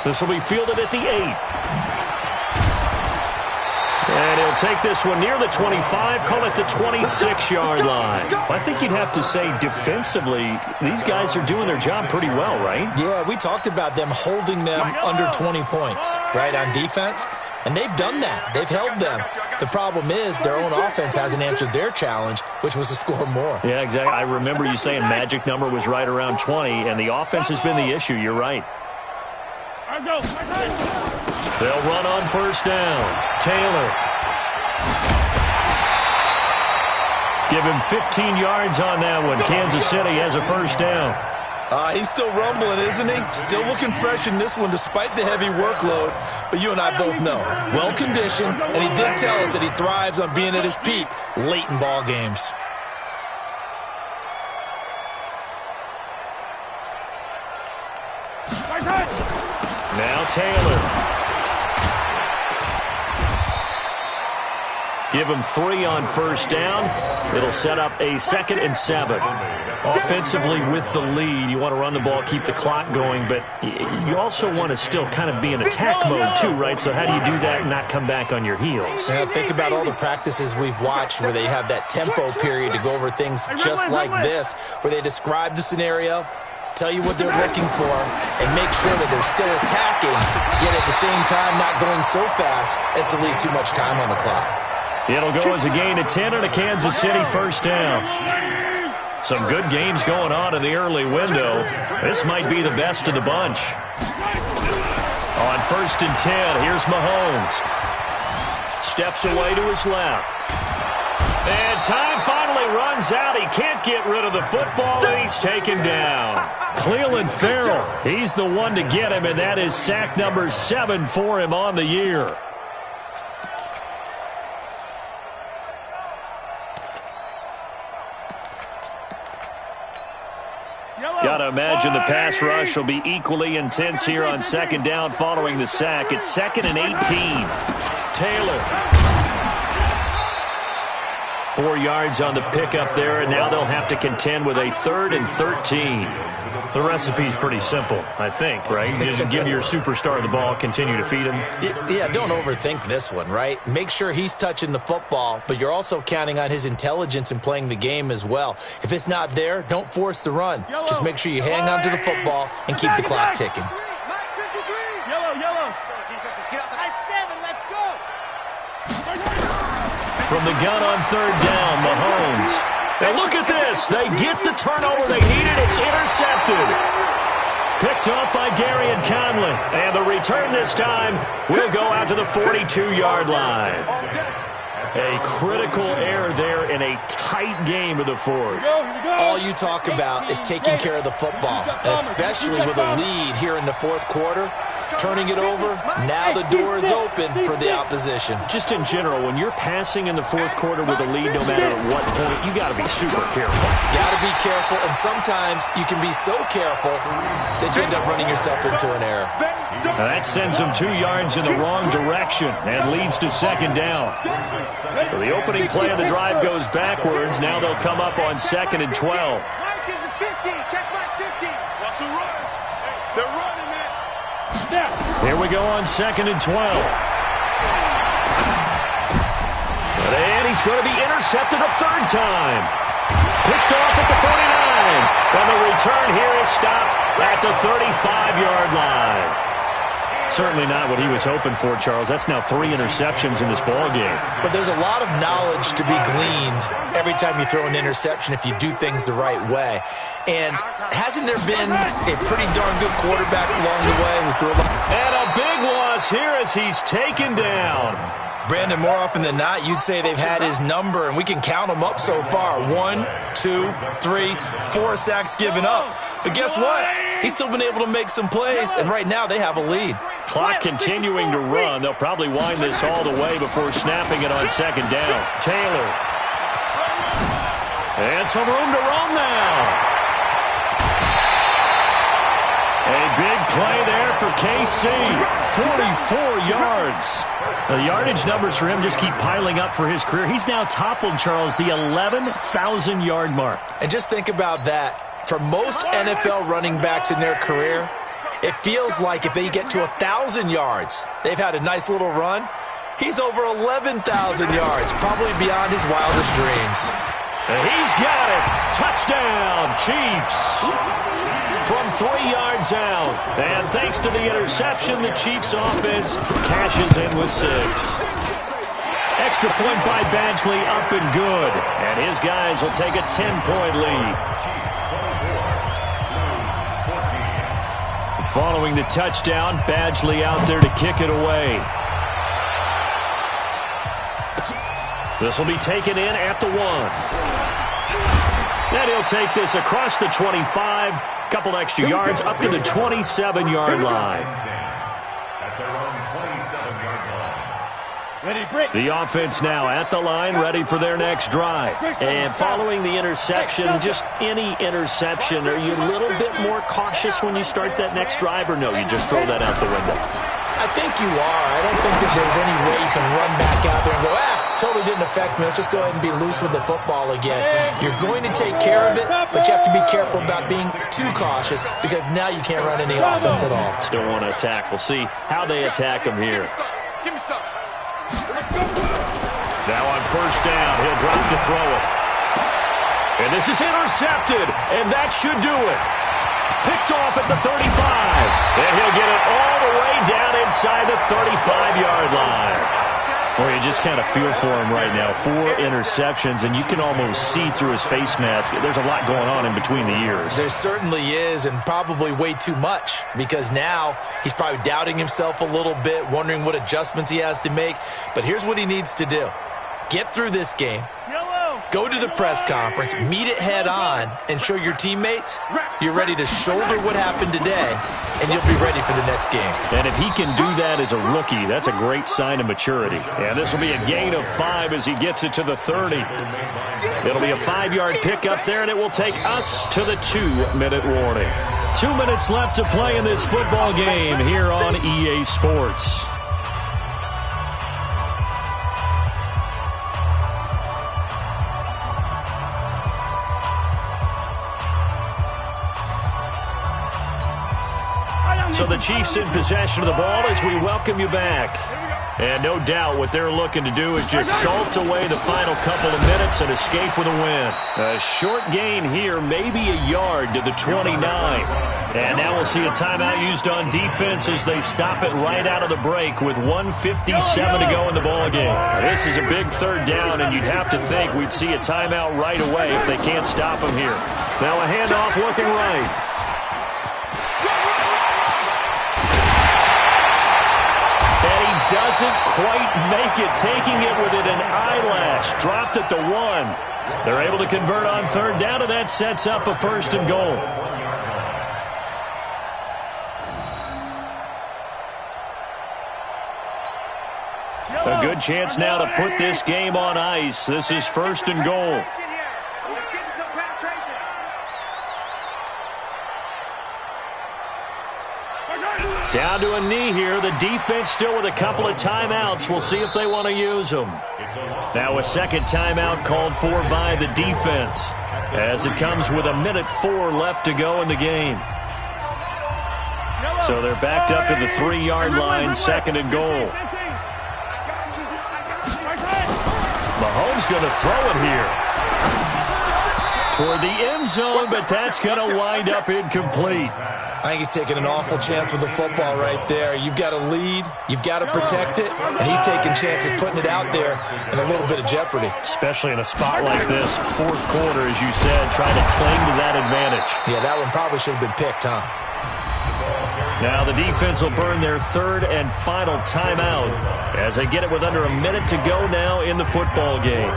This will be fielded at the 8. And he'll take this one near the 25, call it the 26-yard line. I think you'd have to say defensively, these guys are doing their job pretty well, right? Yeah, we talked about them holding them under 20 points, right, on defense. And they've done that. They've held them. The problem is their own offense hasn't answered their challenge, which was to score more. Yeah, exactly. I remember you saying magic number was right around 20, and the offense has been the issue. You're right. They'll run on first down. Taylor. Give him 15 yards on that one. Kansas City has a first down. He's still rumbling, isn't he? Still looking fresh in this one despite the heavy workload. But you and I both know, well-conditioned, and he did tell us that he thrives on being at his peak late in ball games. Now Taylor. Give him 3 on first down. It'll set up a 2nd and 7. Offensively with the lead, you want to run the ball, keep the clock going, but you also want to still kind of be in attack mode too, right? So how do you do that and not come back on your heels? Yeah, think about all the practices we've watched where they have that tempo period to go over things just like this, where they describe the scenario, tell you what they're looking for, and make sure that they're still attacking, yet at the same time not going so fast as to leave too much time on the clock. It'll go as a gain of 10 and a Kansas City first down. Some good games going on in the early window. This might be the best of the bunch. On first and 10, here's Mahomes. Steps away to his left. And time finally runs out. He can't get rid of the football, and he's taken down. Cleveland Farrell, he's the one to get him, and that is sack number 7 for him on the year. Got to imagine the pass rush will be equally intense here on second down following the sack. It's 2nd and 18. Taylor. 4 yards on the pickup there, and now they'll have to contend with a 3rd and 13. The recipe's pretty simple, I think, right? You just give your superstar the ball, continue to feed him. Yeah, don't overthink this one, right? Make sure he's touching the football, but you're also counting on his intelligence in playing the game as well. If it's not there, don't force the run. Just make sure you hang on to the football and keep the clock ticking. Yellow. From the gun on third down, Mahomes. And look at this. They get the turnover they needed. It's intercepted. Picked off by Gary and Conley. And the return this time will go out to the 42-yard line. A critical error there in a tight game of the fourth. All you talk about is taking care of the football, and especially with a lead here in the fourth quarter. Turning it over, now the door is open for the opposition. Just in general, when you're passing in the fourth quarter with a lead, no matter at what point, you got to be super careful. Got to be careful, and sometimes you can be so careful that you end up running yourself into an error. Now that sends them 2 yards in the wrong direction and leads to second down. So the opening play of the drive goes backwards. Now they'll come up on 2nd and 12. Mike is a 50. Check Mike 50. What's the run? They're running, man. Here we go on 2nd and 12. And he's going to be intercepted a third time. Picked off at the 49. And the return here is stopped at the 35-yard line. Certainly not what he was hoping for, Charles. That's now 3 interceptions in this ball game. But there's a lot of knowledge to be gleaned every time you throw an interception if you do things the right way. And hasn't there been a pretty darn good quarterback along the way who threw a lot? And a big loss here as he's taken down. Brandon, more often than not, you'd say they've had his number, and we can count them up so far. 1, 2, 3, 4 sacks given up. But guess what? He's still been able to make some plays, and right now they have a lead. Clock continuing to run. They'll probably wind this all the way before snapping it on second down. Taylor. And some room to roam now. A big play there for KC. 44 yards. The yardage numbers for him just keep piling up for his career. He's now toppled, Charles, the 11,000-yard mark. And just think about that. For most NFL running backs in their career, it feels like if they get to 1,000 yards, they've had a nice little run. He's over 11,000 yards, probably beyond his wildest dreams. And he's got it. Touchdown, Chiefs. From 3 yards out. And thanks to the interception, the Chiefs offense cashes in with 6. Extra point by Badgley, up and good. And his guys will take a 10-point lead. Following the touchdown, Badgley out there to kick it away. This will be taken in at the 1. And he'll take this across the 25. Couple extra yards up to the 27-yard line. At their own 27-yard line. The offense now at the line, ready for their next drive. And following the interception, just any interception, are you a little bit more cautious when you start that next drive, or no, you just throw that out the window? I think you are. I don't think that there's any way you can run back out there and go, totally didn't affect me. Let's just go ahead and be loose with the football again. You're going to take care of it, but you have to be careful about being too cautious because now you can't run any offense at all. Still want to attack. We'll see how they attack him here. Give me some. Now on first down, he'll drop to throw it. And this is intercepted, and that should do it. Picked off at the 35. And he'll get it all the way down inside the 35-yard line. Well, you just kind of feel for him right now. 4 interceptions, and you can almost see through his face mask. There's a lot going on in between the ears. There certainly is, and probably way too much, because now he's probably doubting himself a little bit, wondering what adjustments he has to make. But here's what he needs to do. Get through this game. Go to the press conference, meet it head on, and show your teammates you're ready to shoulder what happened today, and you'll be ready for the next game. And if he can do that as a rookie, that's a great sign of maturity. And this will be a gain of 5 as he gets it to the 30. It'll be a 5-yard pickup there, and it will take us to the 2-minute warning. 2 minutes left to play in this football game here on EA Sports. So the Chiefs in possession of the ball as we welcome you back. And no doubt what they're looking to do is just salt away the final couple of minutes and escape with a win. A short gain here, maybe a yard to the 29. And now we'll see a timeout used on defense as they stop it right out of the break with 1:57 to go in the ballgame. This is a big third down, and you'd have to think we'd see a timeout right away if they can't stop them here. Now a handoff looking right. Doesn't quite make it, taking it within an eye dropped at the 1. They're able to convert on third down, and that sets up a 1st and goal. A good chance now to put this game on ice. This is 1st and goal. Down to a knee here. The defense still with a couple of timeouts. We'll see if they want to use them. Now a second timeout called for by the defense as it comes with 1:04 left to go in the game. So they're backed up to the 3-yard line, 2nd and goal. Mahomes going to throw it here toward the end zone, but that's going to wind up incomplete. I think he's taking an awful chance with the football right there. You've got to lead, you've got to protect it, and he's taking chances putting it out there in a little bit of jeopardy. Especially in a spot like this, 4th quarter, as you said, trying to cling to that advantage. Yeah, that one probably should have been picked, huh? Now the defense will burn their 3rd and final timeout as they get it with under a minute to go now in the football game.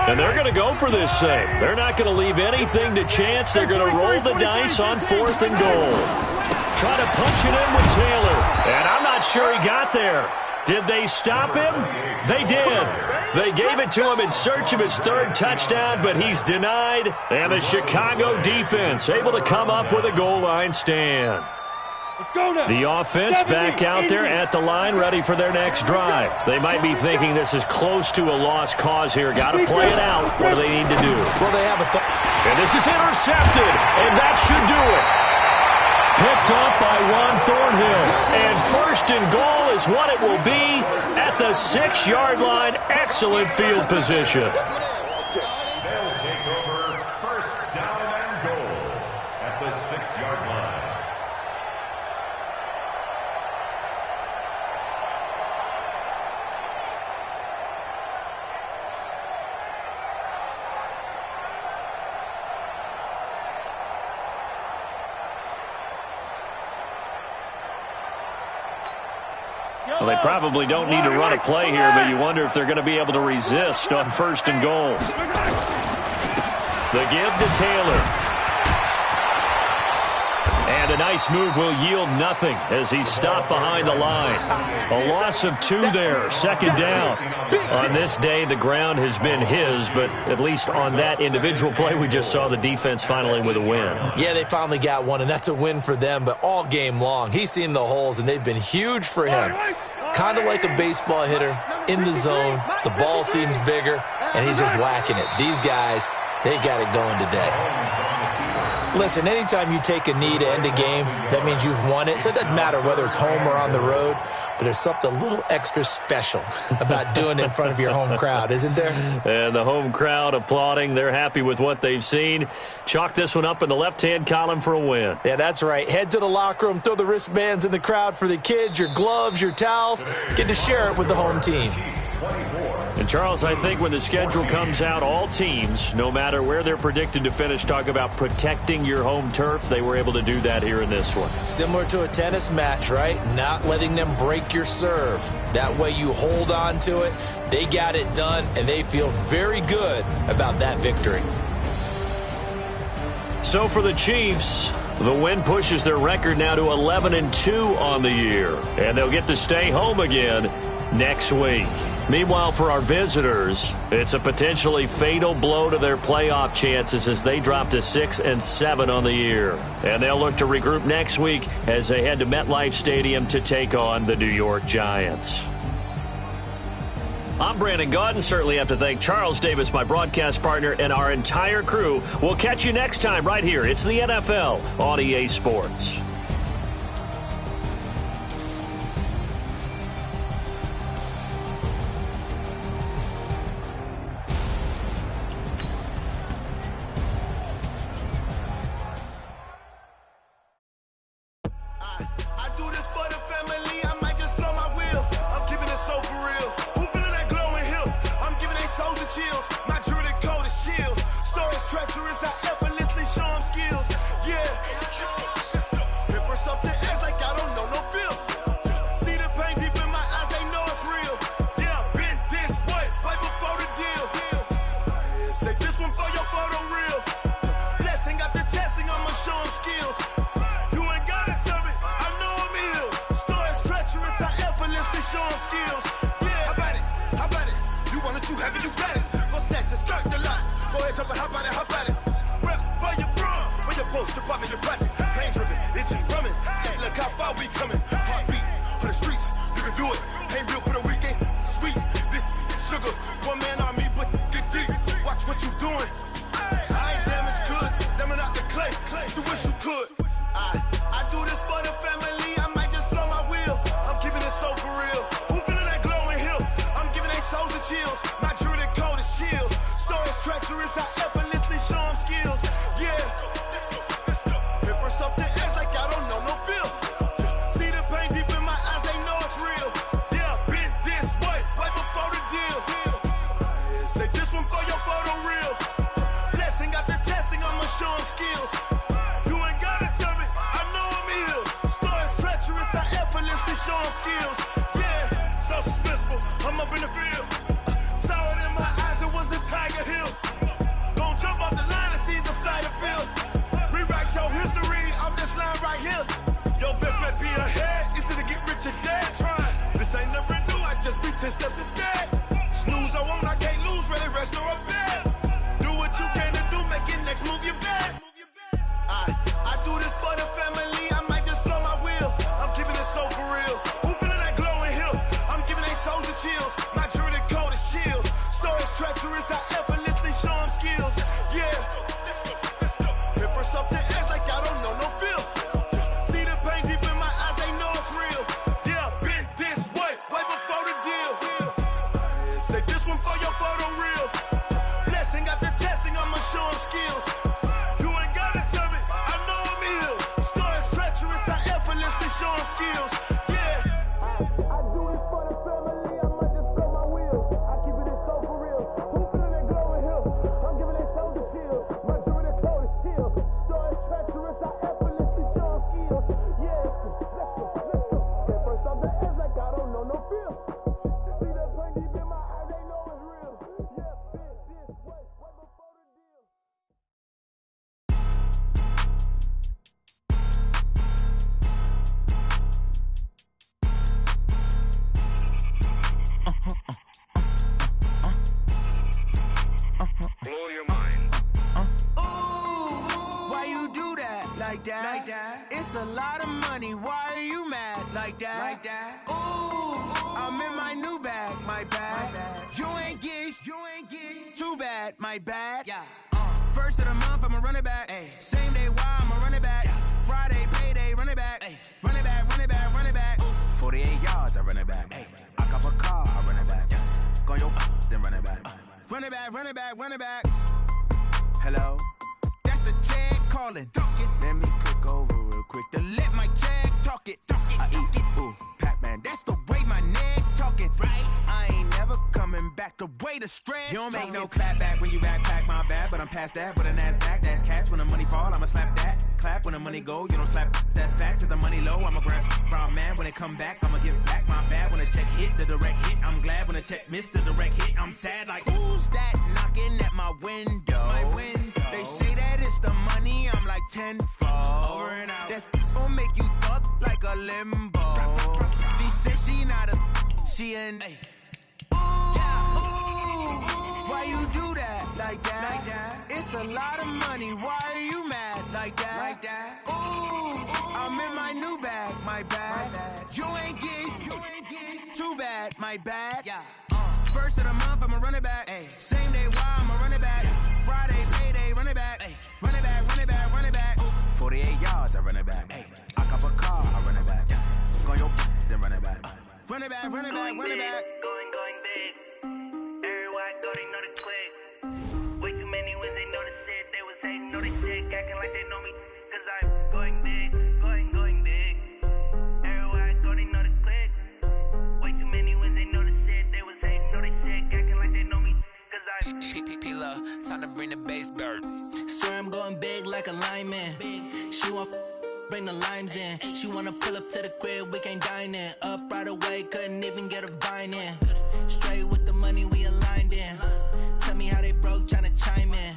And they're going to go for this thing. They're not going to leave anything to chance. They're going to roll the dice on 4th and goal. Try to punch it in with Taylor. And I'm not sure he got there. Did they stop him? They did. They gave it to him in search of his 3rd touchdown, but he's denied. And the Chicago defense able to come up with a goal line stand. The offense back out there at the line, ready for their next drive. They might be thinking this is close to a lost cause here. Got to play it out. What do they need to do? Well, they have a and this is intercepted, and that should do it. Picked off by Juan Thornhill. And 1st and goal is what it will be at the 6-yard line. Excellent field position. They'll take over 1st down and goal at the 6-yard line. Well, they probably don't need to run a play here, but you wonder if they're going to be able to resist on 1st and goal. The give to Taylor. And a nice move will yield nothing as he's stopped behind the line. A loss of 2 there, 2nd down. On this day, the ground has been his, but at least on that individual play, we just saw the defense finally with a win. Yeah, they finally got one, and that's a win for them, but all game long, he's seen the holes, and they've been huge for him. Kind of like a baseball hitter, in the zone, the ball seems bigger, and he's just whacking it. These guys, they got it going today. Listen, anytime you take a knee to end a game, that means you've won it. So it doesn't matter whether it's home or on the road, but there's something a little extra special about doing it in front of your home crowd, isn't there? And the home crowd applauding. They're happy with what they've seen. Chalk this one up in the left-hand column for a win. Yeah, that's right. Head to the locker room, throw the wristbands in the crowd for the kids, your gloves, your towels. Get to share it with the home team. And, Charles, I think when the schedule comes out, all teams, no matter where they're predicted to finish, talk about protecting your home turf. They were able to do that here in this one. Similar to a tennis match, right? Not letting them break your serve. That way you hold on to it. They got it done, and they feel very good about that victory. So for the Chiefs, the win pushes their record now to 11-2 on the year. And they'll get to stay home again next week. Meanwhile, for our visitors, it's a potentially fatal blow to their playoff chances as they drop to 6-7 on the year. And they'll look to regroup next week as they head to MetLife Stadium to take on the New York Giants. I'm Brandon Gaudin. Certainly have to thank Charles Davis, my broadcast partner, and our entire crew. We'll catch you next time right here. It's the NFL on EA Sports. Treacherous, I effortlessly show them skills. Yeah. 10 steps instead. Snooze, I won't, I can't lose, really rest or a bed. Do what you can to do, make your next move your best. I do this for the family, I might just flow my wheel. I'm keeping it so for real. Who feeling that glowing hill? I'm giving they souls the chills. My jewelry cold is chill. Stories treacherous, I effortlessly show them skills. Yeah. Hit first off the edge like I don't know no feel. See the pain deep in my eyes, they know it's real. Yeah, been this way before the deal. Say this one for your photo reel. Blessing after testing, I'ma show them skills. You ain't gotta tell me, I know I'm ill. Stories treacherous, I effortlessly show them skills. Yeah. I do this for the family, I might just blow my wheel. I keep it so for real. Who feeling that glowing hill? I'm giving they souls the chills. My jewelry cold is chill. Stories treacherous, I effortlessly show them skills. Yeah, let's go. Get first off the edge like I don't know no feel. See that pain deep in my eyes, they know it's real. Yeah, been this way before the deal. Blow your mind. Ooh, why you do that like that? It's a lot of money. Why are you mad like that? Ooh, I'm in my new bag, my bad. You ain't get too bad, my bad. Yeah. First of the month, I'ma run it back. Ay. Same day, why I'ma run it back. Friday, payday, run it back. Ay. Run it back, run it back, run it back. 48 yards, I run it back. Ay. I cop a car, I run it back. Go your then run it back. Run it back, run it back, run it back. Hello? That's the jag calling. Let me click over real quick to let my jag talk it. I eat it, ooh, Pac-Man. That's the way my neck talking. Right? I ain't never coming back the way the stress. You don't make no clap back when you backpack, my bad. But I'm past that with a NASDAQ. That's cash when the money fall, I'ma slap that. Clap when the money go, you don't slap. That's facts. If the money low, I'ma grab brown man. When it come back, I'ma give back my bad. When the check hit, the direct hit, I'm glad. When the check missed the direct hit, I'm sad. Like, who's that knocking at my window? They say that it's the money, I'm like tenfold. Over and out. That's gon' make you up like a limbo. She said she not a, she an. Ooh, why you do that like that? It's a lot of money, why are you mad like that? Ooh, I'm in my new bag, my bad. You ain't get too bad, my bad. First of the month, I'ma run it back. Ay. Same day, why I'ma run it back. Friday, payday, run it back. Ay. Run it back, run it back, run it back. 48 yards, I run it back. Ay. I cop a car, I run it back. Go your then run it back. Run it back, run it back, run it back. Going big. Everywhere I go, they know the click. Way too many wins, they know the shit. They was hating, know the shit, acting like they know me. Cause I'm going big, going big. Everywhere I go, they know the click. Way too many wins, they know the shit. They was hating, know the shit, acting like they know me. Cause I'm P-P-P-Love, time to bring the bass bird. Swear I'm going big like a lineman. She want bring the limes in. She wanna pull up to the crib, we can't dine in. Up right away, couldn't even get a vine in. Straight with the money we aligned in. Tell me how they broke, tryna chime in.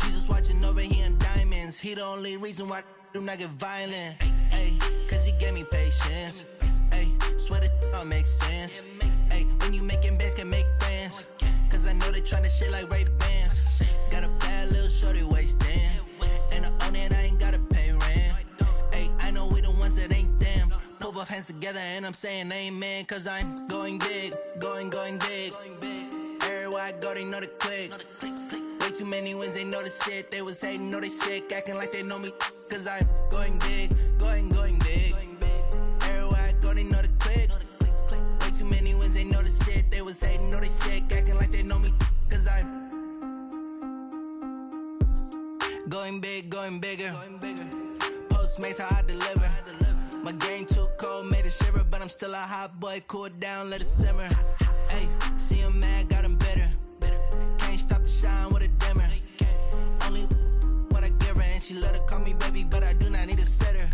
Jesus watching over here in diamonds. He the only reason why I do not get violent. Ay, cause he gave me patience. Ay, swear that all makes sense. Ay, when you making bands, can make friends. Cause I know they tryna shit like Ray Bans. Got a bad little shorty wasting. And I own it, I ain't gotta pay rent. Ay, I know we the ones that ain't them. Pull both hands together and I'm saying amen. Cause I'm going big, going big. Everywhere I go, they know the click. Way too many wins, they know the shit. They was hating, know they sick, acting like they know me. Cause I'm going big, going big. Everywhere I go, they know the click. Way too many wins, they know the shit. They was hating, know they sick, acting like they know me. Cause I'm going big, going bigger. Postmates how I deliver. My game too cold, made it shiver. But I'm still a hot boy, cool it down, let it simmer. Hey, see him mad, got him bitter. Can't stop the shine with a dimmer. Only what I give her, and she love to call me baby, but I do not need a sitter.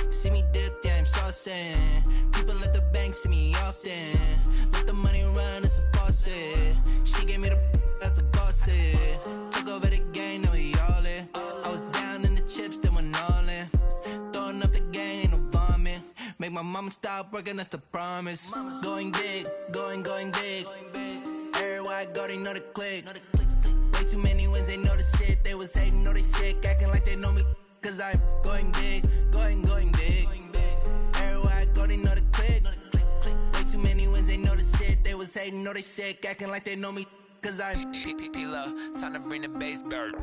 See me dip, yeah, I'm saucing. People at the bank see me often. Let the money run, it's a faucet. She gave me the that's a boss it. Took over the game, now we all in. I was down in the chips, then went all in. Throwing up the game, ain't no vomit. Make my mama stop working, that's the promise. Going big, going big. Everywhere I go, they know the click. Way too many wins, they know the shit. They was hating, know they sick, acting like they know me. Cause I'm going big, going big. Everywhere I go, they know the click. Way too many wins, they know the shit. They was hating, know they sick, acting like they know me. Cause I'm P-Lo, time to bring the bass bird.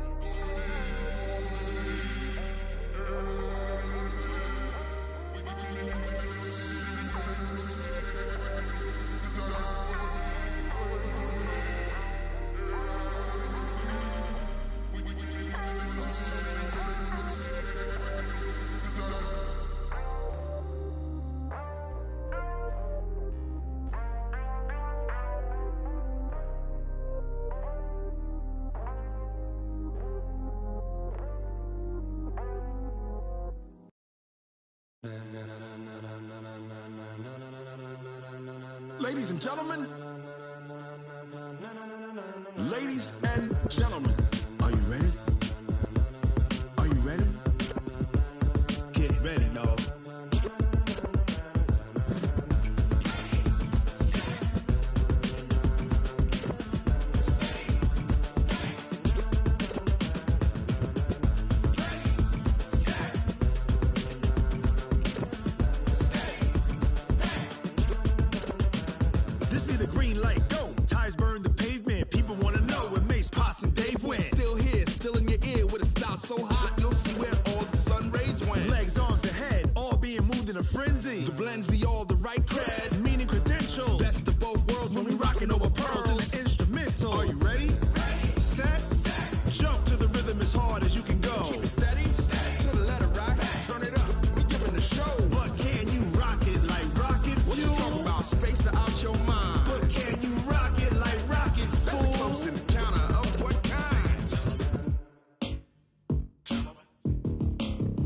Ladies and gentlemen, are you ready? Are you ready? Get ready, dog. This be the green light, go. Tires burn the pavement. People wanna know when Mace, Pops, and Dave went. Still here, still in your ear with a style so hot, you'll see where all the sun rays went. Legs, arms, ahead, all being moved in a frenzy. The blends be all the right cred, meaning credentials. Best of both worlds when we rockin' over pearls in the instrumental. Are you ready? Set, jump to the rhythm as hard as you can go. Keep it steady, to the letter right, turn it up, we giving the show. But can you rock it like rocket fuel? What you talking about, space out your mind? But can you rock it like rockets, fool? That's a close encounter of what kind?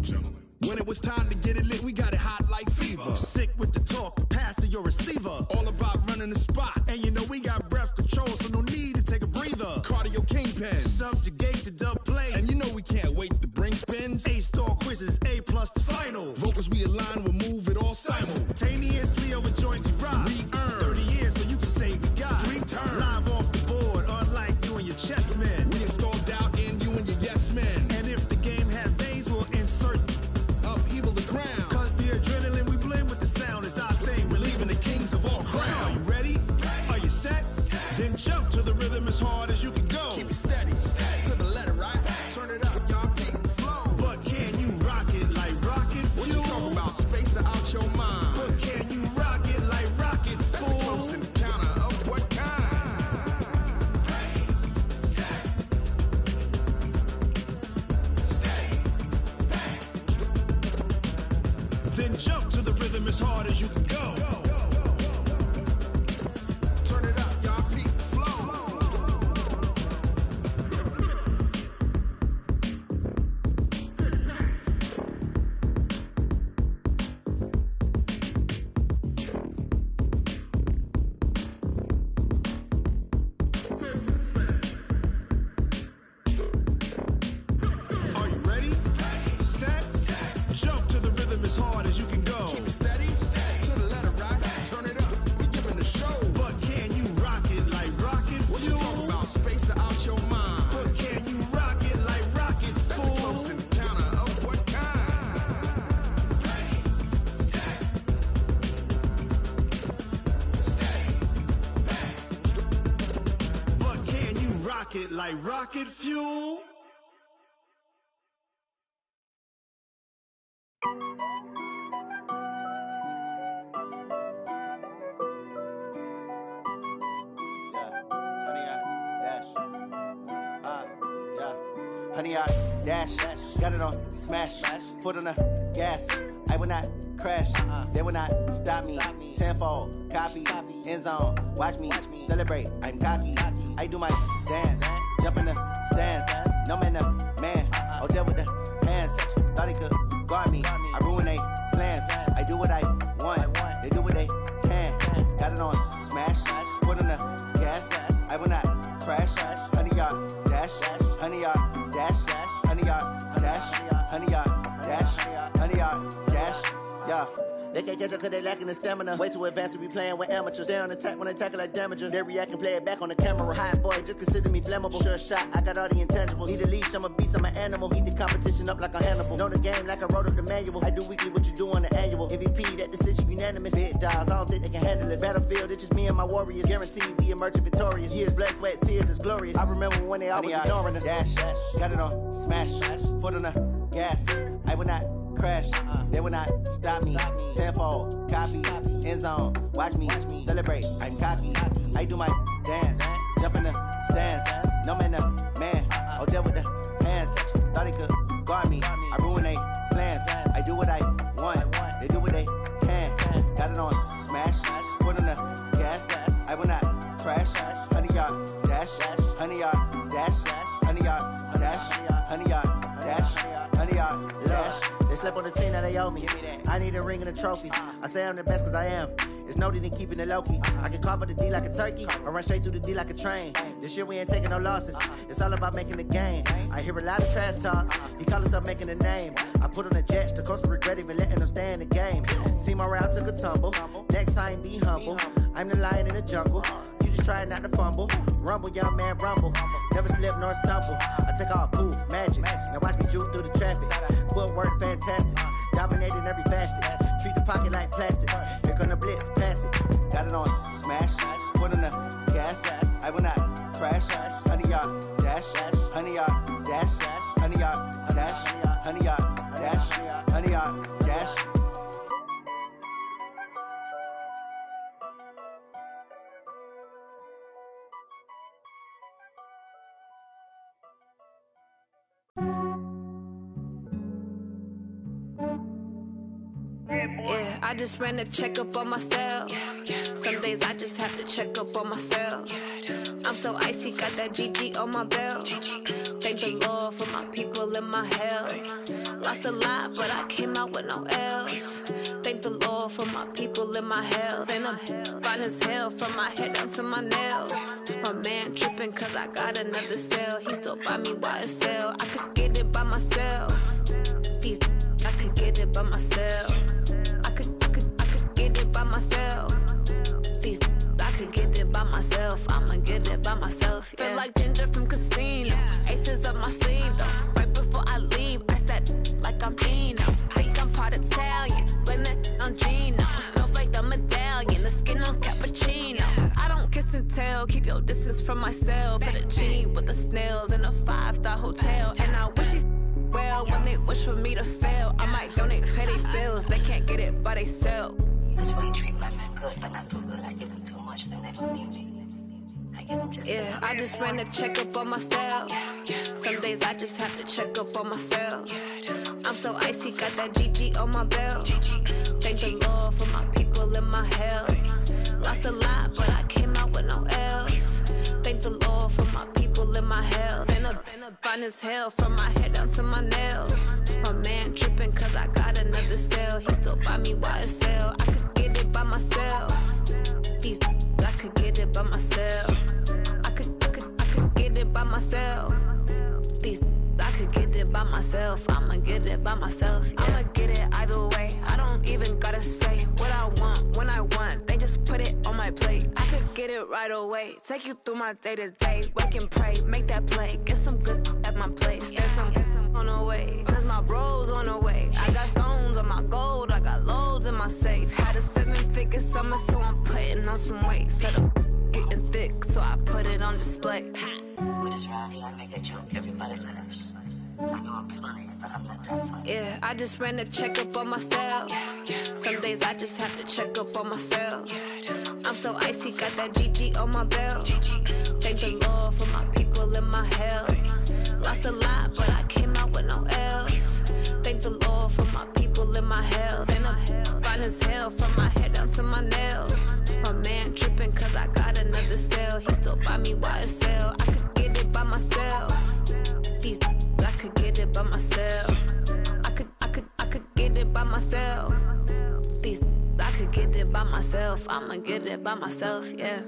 Gentlemen. When it was time to get it lit, we got it hot like fever. Sick with the talk, pass to your receiver. All about running the spot. And you know we got breath control, so no need to take a breather. Cardio kingpin, subjugate the dub play. And you know we can't wait to bring spins. A-star quizzes, A+ the final. Vocals we align, we'll move it all simultaneously over joints we rock. We earn 30 years, so you can say we got 3 turns. Live off the board, unlike you and your chess men. We install doubt in you and your yes men. And if the game had veins, we'll insert upheaval the ground. Cause the adrenaline we blend with the sound is our thing. We're leaving the kings of all crowns. Are you ready? Are you set? Then jump to the rhythm as hard as you can go. Keep it steady, to the letter right. Turn it up, y'all beat the flow. But can you rock it like rocket fuel? What you talking about, space out your mind? But can you rock it like rockets, fool? That's a close encounter of what kind? Then jump to the rhythm as hard as you can go. Turn it up, y'all beat the flow. Are you ready? Set, jump to the rhythm as hard as you can go. Keep it steady, to the letter right. Turn it up, we giving the show. But can you rock it like rocket fuel? What you talking about, space out your mind? But can you rock it like rockets, fool? That's a close encounter of what kind? But can you rock it like rocket fuel? Honey, I dash, got it on smash, foot on the gas. I will not crash, they will not stop me. Tenfold, copy, end zone, watch me celebrate. I'm cocky, I do my dance, jump in the stands. No man, the man, oh, deal with the hands. Thought he could guard me, I ruin they plans. I do what I want, they do what they can. Got it on smash, foot on the gas. I will not crash, honey, y'all dash, honey, y'all dash, honey, y'all dash, honey, y'all dash, honey, y'all dash, yeah. They can't catch up cause they lacking the stamina. Way too advanced to be playing with amateurs. Stay on attack when they tackle like damager. They react and play it back on the camera. Hot boy, just consider me flammable. Sure shot, I got all the intangibles. Need a leash, I'm a beast, I'm an animal. Heat the competition up like a Hannibal. Know the game like I wrote up the manual. I do weekly what you do on the annual. MVP, that decision unanimous. Big dogs, I don't think they can handle it. Battlefield, it's just me and my warriors. Guaranteed we emerging victorious. Years, blood, sweat, tears, it's glorious. I remember when they always ignoring us. Dash, got it on, smash, foot on the gas. I will not crash, they will not stop me. Tenfold, copy, end zone, watch me celebrate. I'm cocky, I do my dance, jump in the stands. No man, the man, oh, there with the hands. Thought he could guard me, I ruin they plans. I do what I want, they do what they can. Got it on, smash, foot on the gas. I will not crash, 100 yard dash, 100 yard dash, 100 yard dash, 100 yard dash, 100 yard dash. They slept on the team that they owe me. I need a ring and a trophy. I say I'm the best cause I am. It's no need in keeping it low-key. I can carve up the D like a turkey or run straight through the D like a train. This year we ain't taking no losses. It's all about making the game. I hear a lot of trash talk. He call himself making a name. I put on the Jets. The coach will regret even letting them stay in the game. Team around took a tumble. Next time be humble. I'm the lion in the jungle. You just trying not to fumble. Rumble, young man, rumble. Never slip nor stumble. I take off, poof, magic. Now watch me juke through the traffic. Footwork fantastic. Dominating every facet. Treat the pocket like plastic. Here come the blitz, pass it. Got it on, smash. Foot on the gas. I will not crash. 100 yard dash. 100 yard dash. 100 yard dash. 100 yard dash. 100 yard dash. Yeah, I just ran a checkup on myself. Some days I just have to check up on myself. I'm so icy, got that GG on my belt. Thank the Lord for my people and my health. Lost a lot, but I came out with no L's. Thank the Lord for my people and my health. And I'm fine as hell from my head down to my nails. My man tripping cause I got another cell. He still buy me YSL. I could get it by myself. These I could get it by myself. I could get it by myself. These I could get it by myself. I'ma get it by myself. Yeah. Feel like Ginger from Casino. Aces up my sleeve though. Right before I leave, I said like I'm Dino. Think I'm part Italian. Blame it on Gino. Snowflake the medallion. The skin on cappuccino. I don't kiss and tell. Keep your distance from myself. Fettuccine with the snails in a 5-star hotel. And I wish he's well when they wish for me to fail. I might donate, pay their bills. They can't get it by they sell. That's why you treat my men good, but not too good. I give them too much, then they don't need me. I give them just yeah, I just ran a checkup on myself. Some days I just have to check up on myself. I'm so icy, got that GG on my belt. Thank the Lord for my people and my health. Lost a lot, but I came out with no L's. Thank the Lord for my people and my health. And I'm fine as hell from my head down to my nails. My man tripping cause I got another cell. He still buy me YSL. I could get it by myself. These I could get it by myself. I could get it by myself. These I could get it by myself. I'ma get it by myself. Yeah. I'ma get it either way. I don't even gotta say what I want when I want. They just put it on my plate. I could get it right away. Take you through my day to day. Wake and pray, make that play. Get some good at my place. There's some on the way. Cause my bros on the way. I got stones on my gold. I got loads in my safe. Had a 7-figure summer, so I'm putting on some weight. Set up getting thick, so I put it on display. With this round here, I make a joke everybody laughs. I know I'm funny, but I'm not that funny. Yeah, I just ran a checkup on myself. Some days I just have to check up on myself. I'm so icy, got that GG on my belt. Thank the Lord for my people and my health. Lost a lot, but I came out with no L's. Thank the Lord for my people and my health. And I'm fine as hell from my head down to my nails. My man tripping cause I got another cell. He still buy me YSL. I could get it by myself. These I could get it by myself. I could get it by myself. These I could get it by myself. I'ma get it by myself, yeah.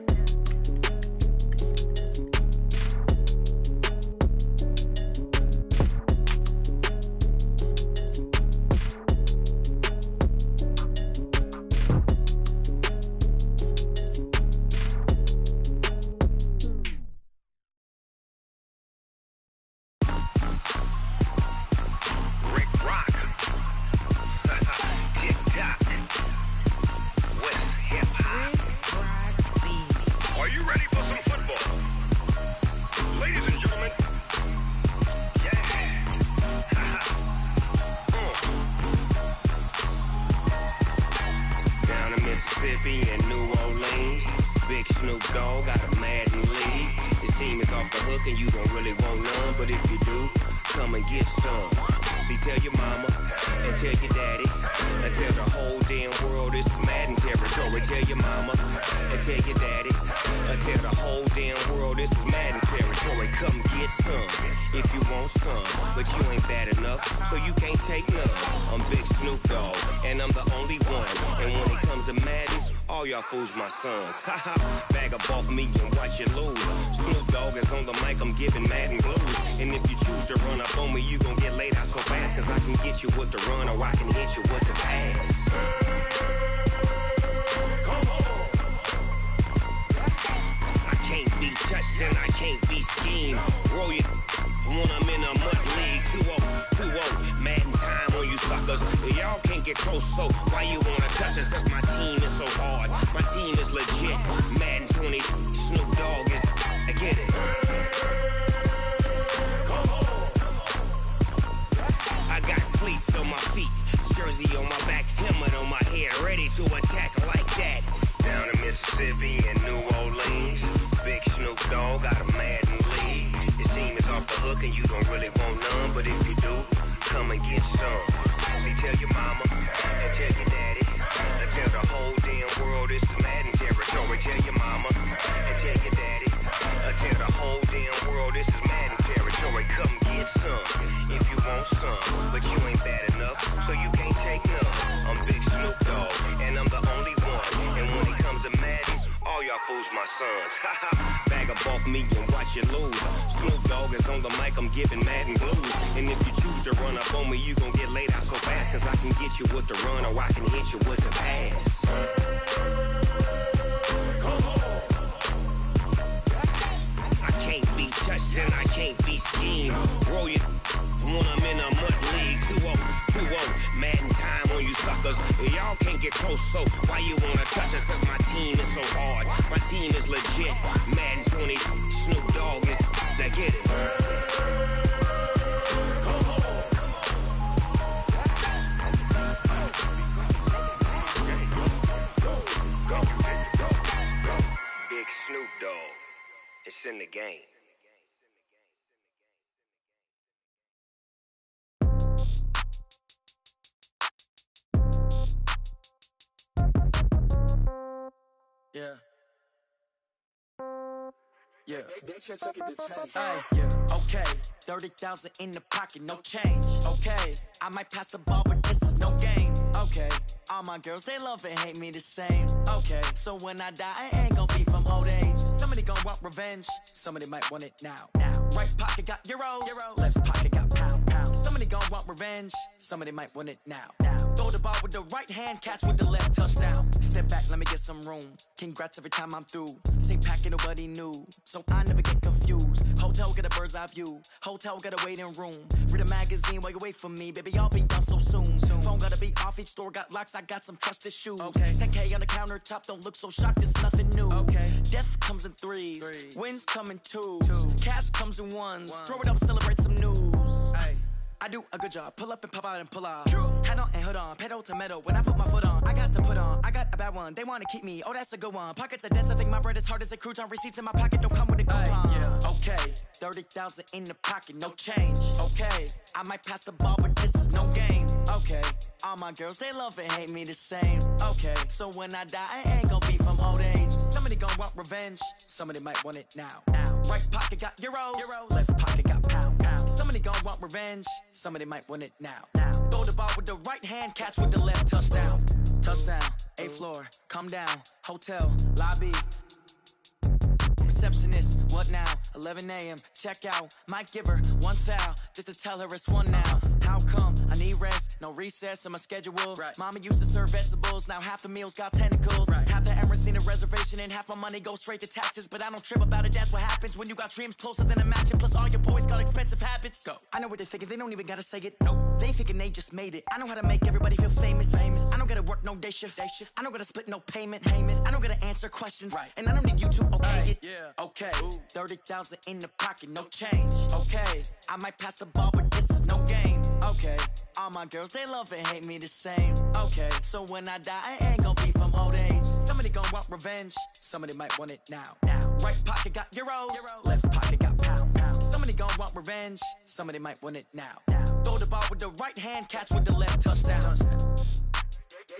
Dogg got a Madden league. His team is off the hook and you don't really want none. But if you do, come and get some. See, tell your mama and tell your daddy and tell the whole damn world this is Madden territory. Tell your mama and tell your daddy and tell the whole damn world this is Madden territory. Come get some if you want some, but you ain't bad enough, so you can't take none. I'm Big Snoop Dogg, and I'm the only one. And when it comes to Madden, all y'all fools my sons. Haha, bag up off me and watch you lose. Snoop Dogg is on the mic, I'm giving Madden blues. And if you choose to run up on me, you gon' get laid out so fast. Cause I can get you with the run or I can hit you with the pass. Come on. I can't be touched and I can't be schemed. Roll you when I'm in a mud league. 2-0, Madden time on you suckers. Y'all can't get close, so why you wanna touch us? Cause my team is so hard, my team is legit. Madden 20, Snoop Dogg is, I get it. Come on. I got cleats on my feet, jersey on my back, helmet on my head, ready to attack like that. Down in Mississippi and New Orleans, Big Snoop Dogg got a Madden league. His team is off the hook and you don't really want none, but if you do, come and get some. See, tell your mama and tell your daddy and tell the whole damn world this is Madden territory. Tell your mama and tell your daddy and tell the whole damn world this is Madden territory. Come get some if you want some, but you ain't bad enough, so you can't take none. I'm Big Snoop Dogg, and I'm the only one. And when it comes to Madden, all y'all fools my sons. Bag up off me and watch you lose. Snoop Dogg is on the mic, I'm giving Madden blues. And if you choose to run up on me, you gon' get laid out so fast. Cause I can get you with the run or I can hit you with the pass. Come on. I can't be touched and I can't be schemed. Roll you when I'm in a mud league. 2-0, Madden time on you suckers. Y'all can't get close, so why you wanna touch us? Cause my team is so hard, my team is legit. Madden 20, Snoop Dogg is, now get it. Come on. Go. Big Snoop Dogg, it's in the game. Yeah. Yeah. Yeah. Okay. 30,000 in the pocket, no change. Okay. I might pass the ball, but this is no game. Okay. All my girls, they love and hate me the same. Okay. So when I die, I ain't gon' be from old age. Somebody gon' want revenge. Somebody might want it now. Right pocket got euros. Left pocket got pound. Somebody gon' want revenge. Somebody might want it now. Throw the ball with the right hand, catch with the left, touchdown. Step back, let me get some room. Congrats every time I'm through. Same packet, nobody knew, so I never get confused. Hotel get a bird's eye view. Hotel got a waiting room. Read a magazine while you wait for me, baby. I'll be done so soon. Phone gotta be off, each store got locks. I got some trusted shoes. Okay. 10K on the countertop, don't look so shocked. It's nothing new. Okay. Death comes in threes. Wins come in twos. Cash comes in ones. Throw it up, celebrate some news. Ay. I do a good job, pull up and pop out and pull off. Head on and hood on, pedal to metal. When I put my foot on, I got to put on. I got a bad one, they wanna keep me. Oh, that's a good one. Pockets are dense, I think my bread is hard as a crouton. Receipts in my pocket don't come with a coupon. Okay, 30,000 in the pocket, no change. Okay, I might pass the ball, but this is no game. Okay, all my girls, they love and hate me the same. Okay, so when I die, I ain't gon' be from old age. Somebody gon' want revenge, somebody might want it now. Right pocket got euros. Left pocket got pound. Somebody gon' want revenge, somebody might want it now. Throw the ball with the right hand, catch with the left, touchdown. Touchdown, 8th floor, come down, hotel, lobby. Receptionist, what now? 11 a.m., check out. Might give her one foul, just to tell her it's one now. How come? I need rest, no recess in my schedule. Mama used to serve vegetables, now half the meals got tentacles. Half the Emirates need a reservation and half my money goes straight to taxes. But I don't trip about it, that's what happens when you got dreams closer than a match. And plus all your boys got expensive habits. Go. I know what they're thinking, they don't even gotta say it. Nope. They thinking they just made it. I know how to make everybody feel famous. I don't gotta work no day shift. I don't gotta split no payment. I don't gotta answer questions. And I don't need you to okay it. Okay, 30,000 in the pocket, no change. Okay, I might pass the ball, but this is no game. Okay, all my girls, they love and hate me the same. Okay, so when I die, I ain't gon' be from old age. Somebody gon' want revenge. Somebody might want it now. Right pocket got euros, left pocket got pounds. Somebody gon' want revenge. Somebody might want it now. Throw the ball with the right hand, catch with the left, touchdown.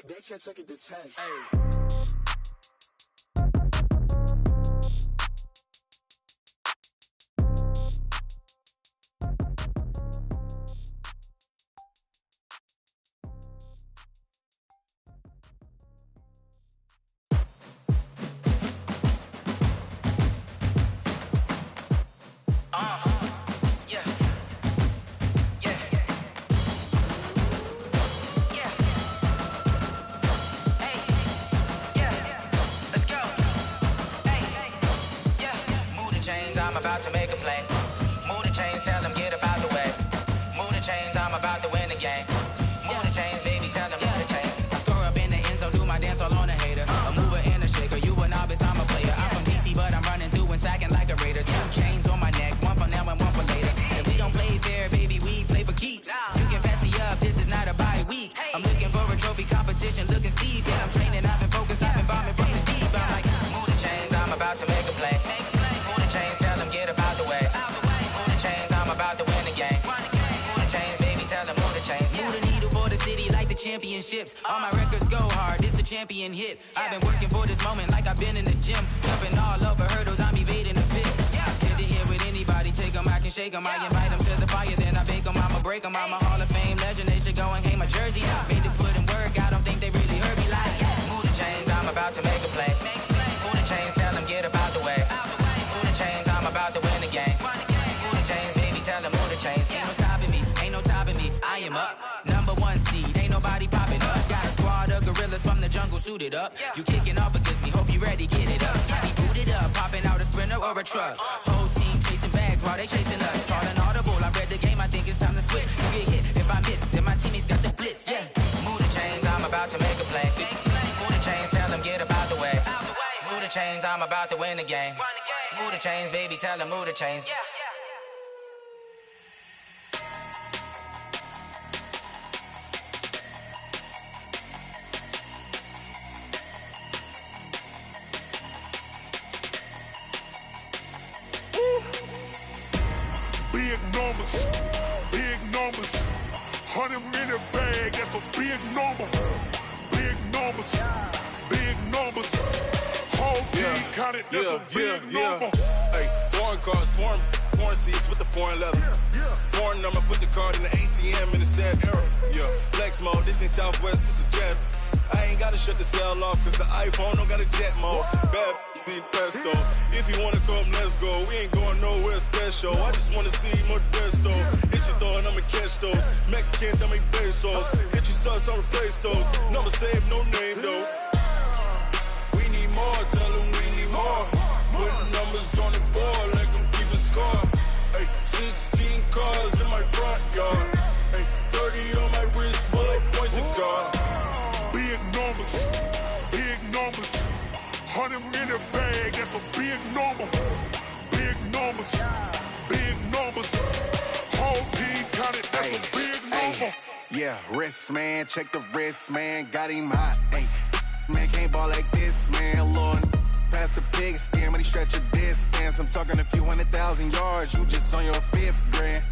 They can't take it to 10. Hey. I'm about to make a play. Move the chains, tell them get about the way. Move the chains, I'm about to win the game. Move the chains, baby, tell them move the chains. I score up in the end zone, do my dance all on a hater. A mover and a shaker, you a novice, I'm a player. I'm from DC, but I'm running through and sacking like a raider. 2 chains on my neck, one for now and one for later. And we don't play fair, baby, we play for keeps. You can pass me up, this is not a bye week. I'm looking for a trophy competition, looking steep. Yeah, I'm training, I've been focused, I've been bombing from the deep. I'm like, move the chains, I'm about to make a play. Move the chains, tell them get about the way. Move the chains, I'm about to win the game. Move the chains, baby, tell them move the chains. Move the needle for the city like the championships. All my records go hard, this a champion hit. I've been working for this moment like I've been in the gym. Jumping all over hurdles, I'm evading the pit. Hit the hit with anybody, take them, I can shake them. I invite them to the fire, then I bake them, I'ma break them. I'm a Hall of Fame legend, they should go and hang my jersey. Made to put in work, I don't think they really heard me like, move the chains, I'm about to make a play. Move the chains, tell them get about the way. Move the chains, I'm about to win the game. Move the chains, baby, tell them move the chains. Ain't no stopping me, ain't no topping me, I am up. Number 1 seed, ain't nobody popping up. Got a squad of gorillas from the jungle suited up. You kicking off against me, hope you ready, get it up. I be booted up, popping out a sprinter or a truck. Whole team chasing bags while they chasing us. Calling audible, I read the game, I think it's time to switch. You get hit, if I miss, then my teammates got the blitz, yeah. Move the chains, I'm about to make a play. Move the chains, tell them get about the way. Move the chains, I'm about to win the game. Move the chains, baby, tell them move the chains. Big numbers, big numbers. 100-minute bag, that's a big number. Big numbers, big numbers. Whole team counted, that's a big number. Hey, foreign cars, foreign seats with the foreign leather. Foreign number, put the card in the ATM in the sad era. Yeah, flex mode, this ain't Southwest, this a jet. I ain't gotta shut the cell off, cause the iPhone don't got a jet mode. Bad need pesto. If you wanna come, let's go. We ain't going nowhere special. I just wanna see Modesto. Hit your thought, I'ma catch those. Mexican, I make pesos. Hit your sauce, I'll replace those. Number saved, no name though. We need more, tell them we need more. Putting numbers on the board like I'm keeping score. Hey, 16 cars in my front yard. Hey, 30 on my wrist, bullet points of God. Big numbers, big numbers. 100-minute bag, that's a big number. Big numbers, big numbers. Whole team counted, that's a big number. Yeah, wrist man, check the wrist man, got him hot. Ay, man can't ball like this, man. Lord, past the pig skin when he stretch a distance. I'm talking a few 100,000 yards, you just on your 5th grand.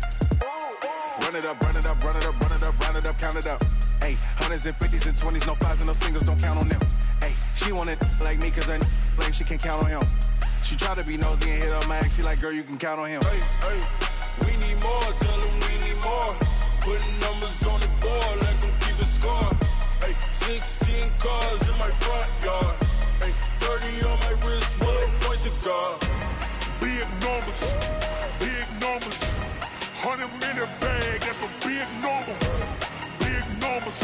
Run it up, run it up, run it up, run it up, run it up, count it up. Ay, 100s and 50s and 20s, no 5s and no singles, don't count on them. Ay, she want it like me, cause her blame, she can't count on him. She try to be nosy and hit up my ex, she like, girl, you can count on him. Hey, hey, we need more, tell them we need more. Putting numbers on the board like I'm keeping score. Hey, 16 cars in my front yard. Hey, 30 on my wrist, bullet points of God. Big numbers, big numbers. 100-minute bag, that's a big number. Big numbers,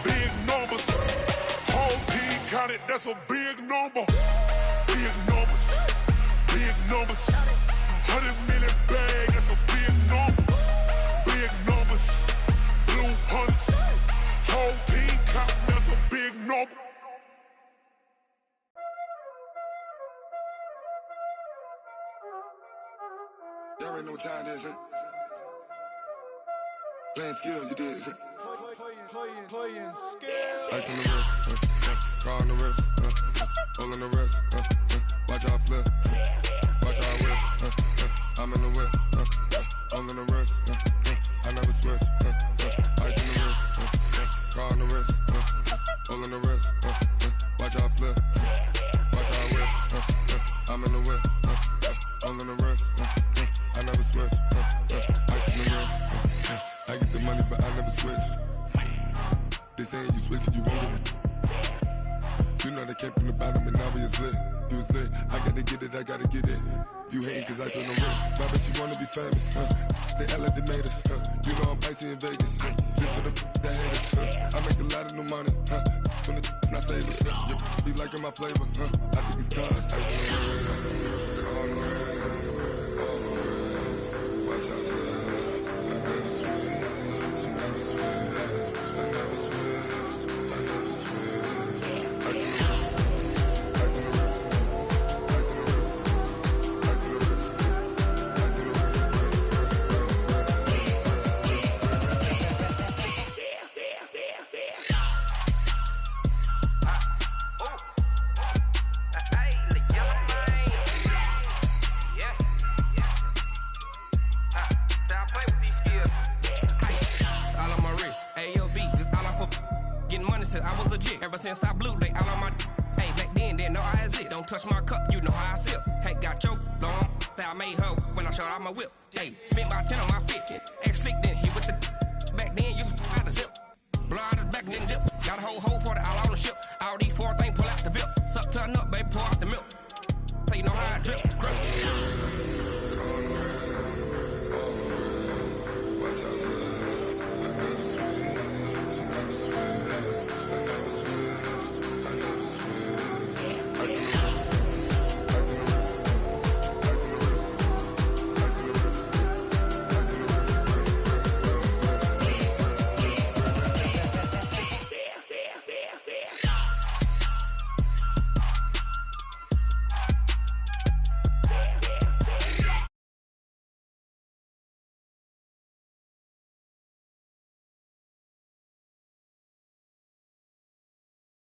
big numbers. Whole team counted, that's a big number. Big numbers, big numbers. 100-minute bag, that's a big number. Big numbers, blue hunts. Whole team counting, that's a big number. Y'all already know what time it is, huh? Playing skills, you did. Playing skills. Ice on the wrist, car on the wrist, hole in the wrist, watch how I flip, watch how I whip, I'm in the whip, hole in the wrist, I never switch, ice in the wrist, car on the wrist, hole in the wrist, watch how I flip, watch how I whip, I'm in the whip, hole in the wrist, I never switch, ice in the wrist, I get the money but I never switch. They saying you switch 'cause you won't get it. You know they came from the bottom and now we is lit. You was lit, I gotta get it, I gotta get it. You hating 'cause I on the wrist. My bitch, you wanna be famous, They act like they made us, You know I'm icy in Vegas, This for the that hate us, I make a lot of new money, When the not savers, You be liking my flavor, I think it's cause. Ice on the wrist, on the wrist, on the wrist. Watch out, cuz. I never switch, I never switch. I never switch, I never switch. Ice in the wrist, ice in the wrist, ice in the wrist, ice in the wrist, ice in the wrist, I was legit ever since I blew they all on my hey back then didn't know I exist. Don't touch my cup, you know how I sip. Hey, got your long that I made her when I showed out my whip. Hey, spent about 10 on my fit. Ex slick then hit with the back then used to out the zip. Blow out his back and then dip. Got a whole party all on the ship. All these 4 things pull out the VIP. Suck turn up, baby, pour out the milk. So you know how I drip. Watch out, I never switch, I never switch. I never switch.